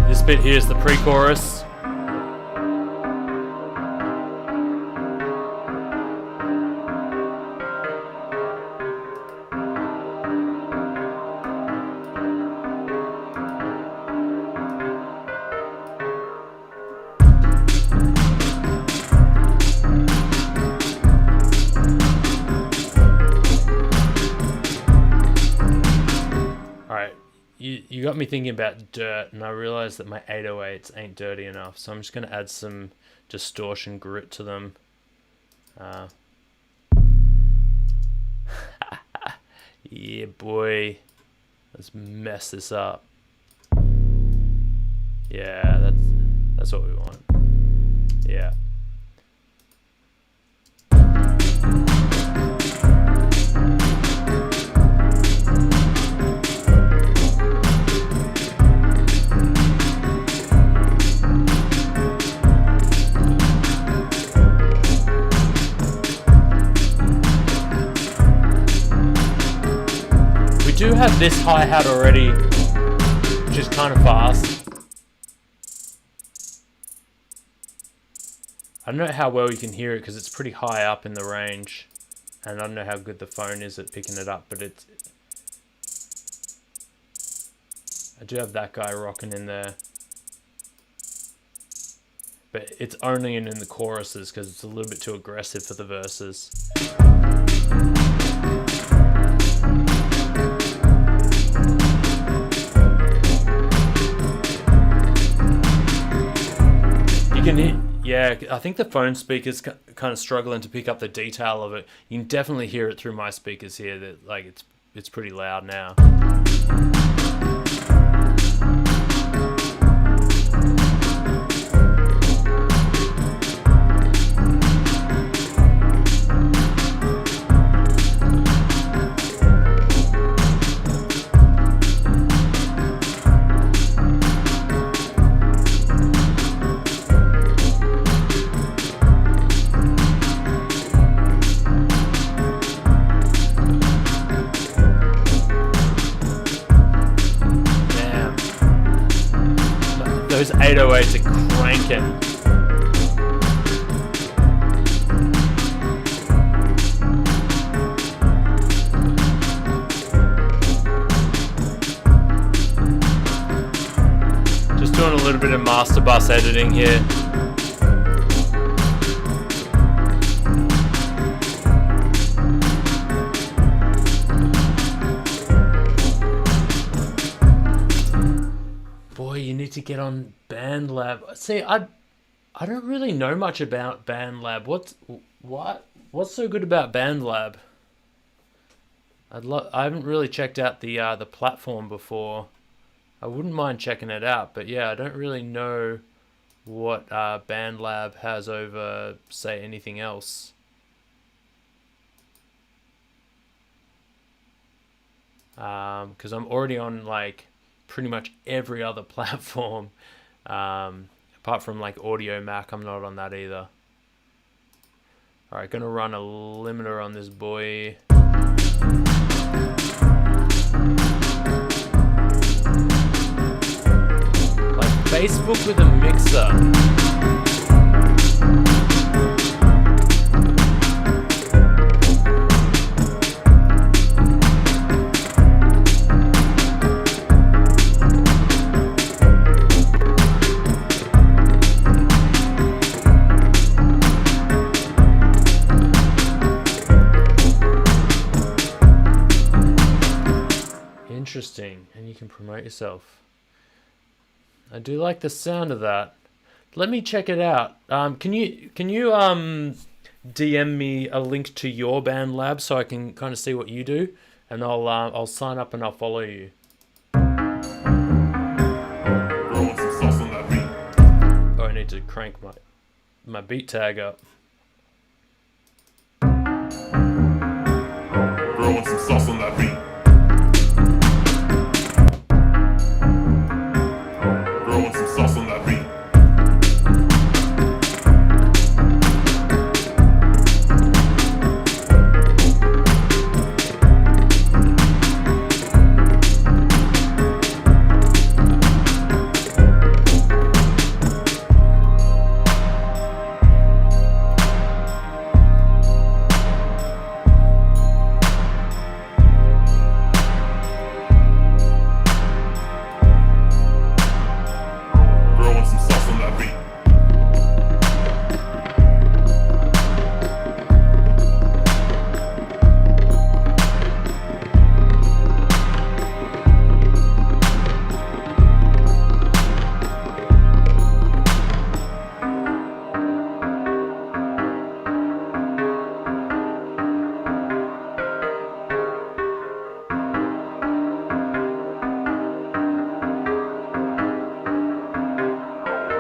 Speaker 1: This bit here is the pre-chorus. You got me thinking about dirt, and I realized that my 808s ain't dirty enough, so I'm just going to add some distortion grit to them. Yeah, boy. Let's mess this up. Yeah, that's what we want. Yeah. Do have this hi-hat already, which is kind of fast. I don't know how well you can hear it because it's pretty high up in the range, and I don't know how good the phone is at picking it up, but I do have that guy rocking in there, but it's only in the choruses because it's a little bit too aggressive for the verses. Yeah, I think the phone speaker's kind of struggling to pick up the detail of it. You can definitely hear it through my speakers here. That like it's pretty loud now. Those 808s are cranking. Just doing a little bit of master bus editing here. To get on BandLab. See, I don't really know much about BandLab. What's so good about BandLab? I haven't really checked out the platform before. I wouldn't mind checking it out, but yeah, I don't really know what BandLab has over, say, anything else. because I'm already on like pretty much every other platform. Apart from like Audio Mac, I'm not on that either. Alright, gonna run a limiter on this boy. Like Facebook with a mixer. Interesting, and you can promote yourself. I do like the sound of that. Let me check it out. Can you DM me a link to your band lab so I can kind of see what you do, and I'll sign up and I'll follow you. Oh, I need to crank my beat tag up.
Speaker 2: Throwing some sauce on that beat. Throwing some sauce on that beat.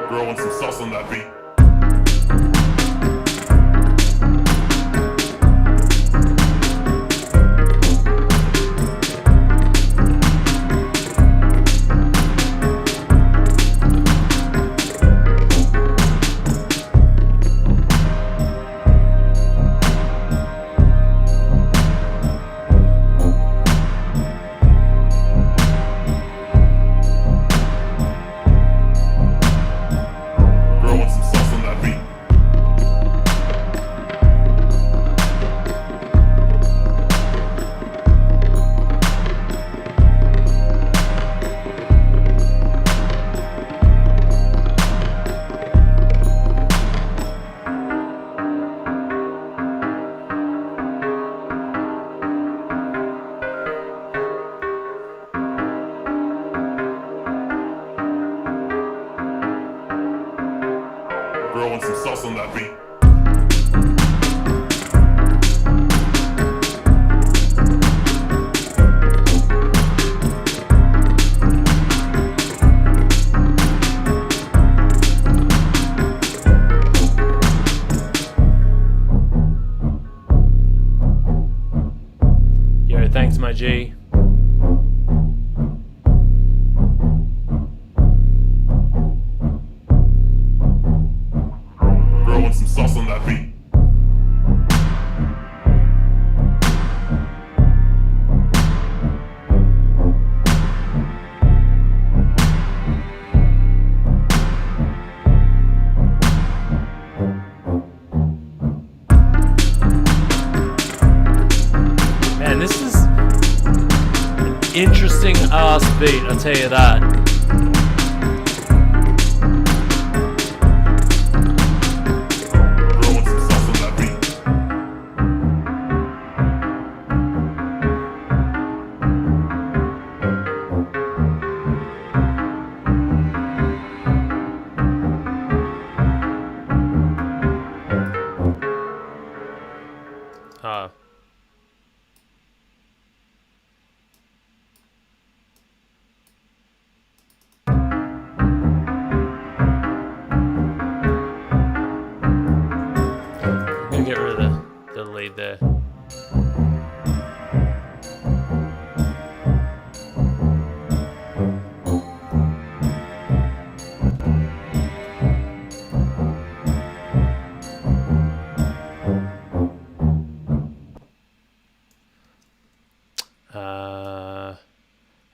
Speaker 2: Throwing some sauce on that beat. Throwing some sauce on that beat.
Speaker 1: Yo, thanks, my G.
Speaker 2: Throwing some sauce on that beat.
Speaker 1: Man, this is an interesting ass beat, I'll tell you that.
Speaker 2: Throwing some sauce on that beat.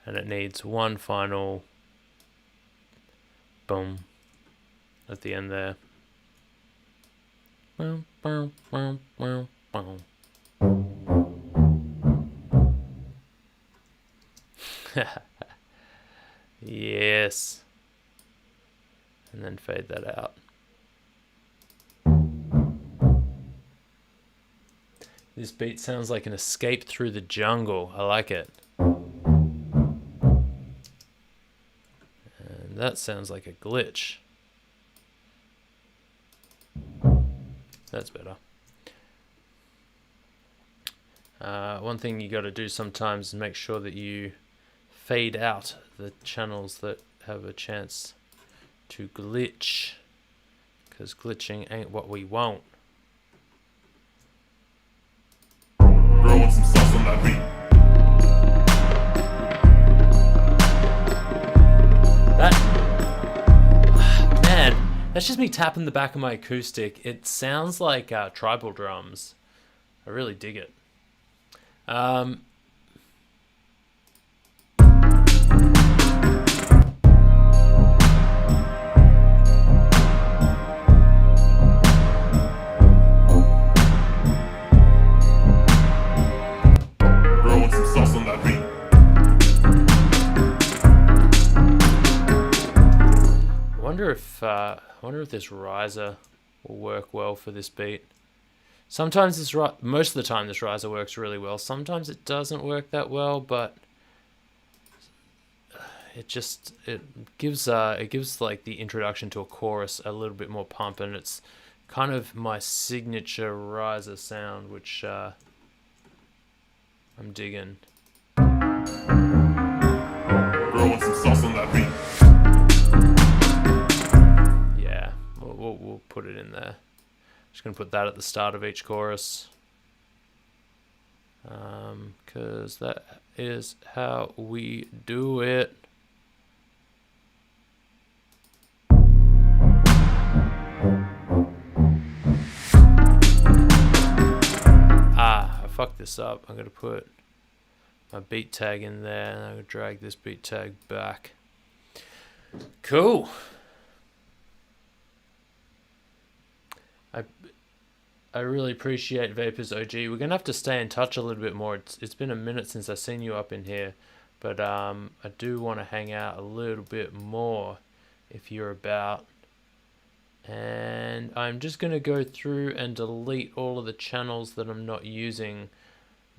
Speaker 1: And it needs one final boom at the end there. Yes. And then fade that out. This beat sounds like an escape through the jungle. I like it. And that sounds like a glitch. That's better. One thing you got to do sometimes is make sure that you fade out the channels that have a chance to glitch, because glitching ain't what we want.
Speaker 2: Throwing some sauce on that beat.
Speaker 1: Man, that's just me tapping the back of my acoustic. It sounds like tribal drums. I really dig it.
Speaker 2: Throwing some sauce on that beat.
Speaker 1: I wonder if this riser will work well for this beat. Sometimes most of the time this riser works really well. Sometimes it doesn't work that well, but it gives like the introduction to a chorus a little bit more pump, and it's kind of my signature riser sound, which I'm digging.
Speaker 2: Throwing some sauce on that beat.
Speaker 1: Yeah, we'll put it in there. Just gonna put that at the start of each chorus, because that is how we do it. I fucked this up. I'm gonna put my beat tag in there, and I'm gonna drag this beat tag back. Cool. I really appreciate Vapors OG. We're gonna have to stay in touch a little bit more. It's been a minute since I've seen you up in here, but I do want to hang out a little bit more if you're about. And I'm just gonna go through and delete all of the channels that I'm not using.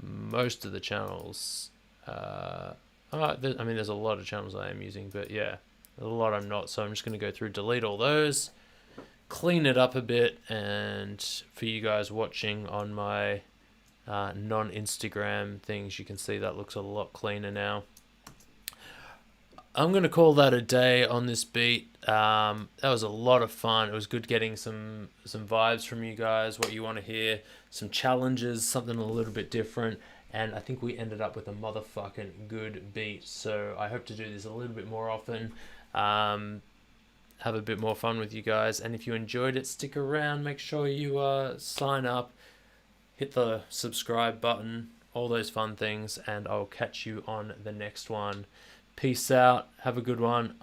Speaker 1: Most of the channels. I mean, there's a lot of channels I am using, but yeah, a lot I'm not. So I'm just gonna go through, delete all those, clean it up a bit, and for you guys watching on my non-Instagram things, you can see that looks a lot cleaner now. I'm gonna call that a day on this beat. That was a lot of fun. It was good getting some vibes from you guys, what you want to hear, some challenges, something a little bit different, and I think we ended up with a motherfucking good beat. So I hope to do this a little bit more often. Have a bit more fun with you guys, and if you enjoyed it, stick around. Make sure you sign up, hit the subscribe button, all those fun things, and I'll catch you on the next one. Peace out. Have a good one.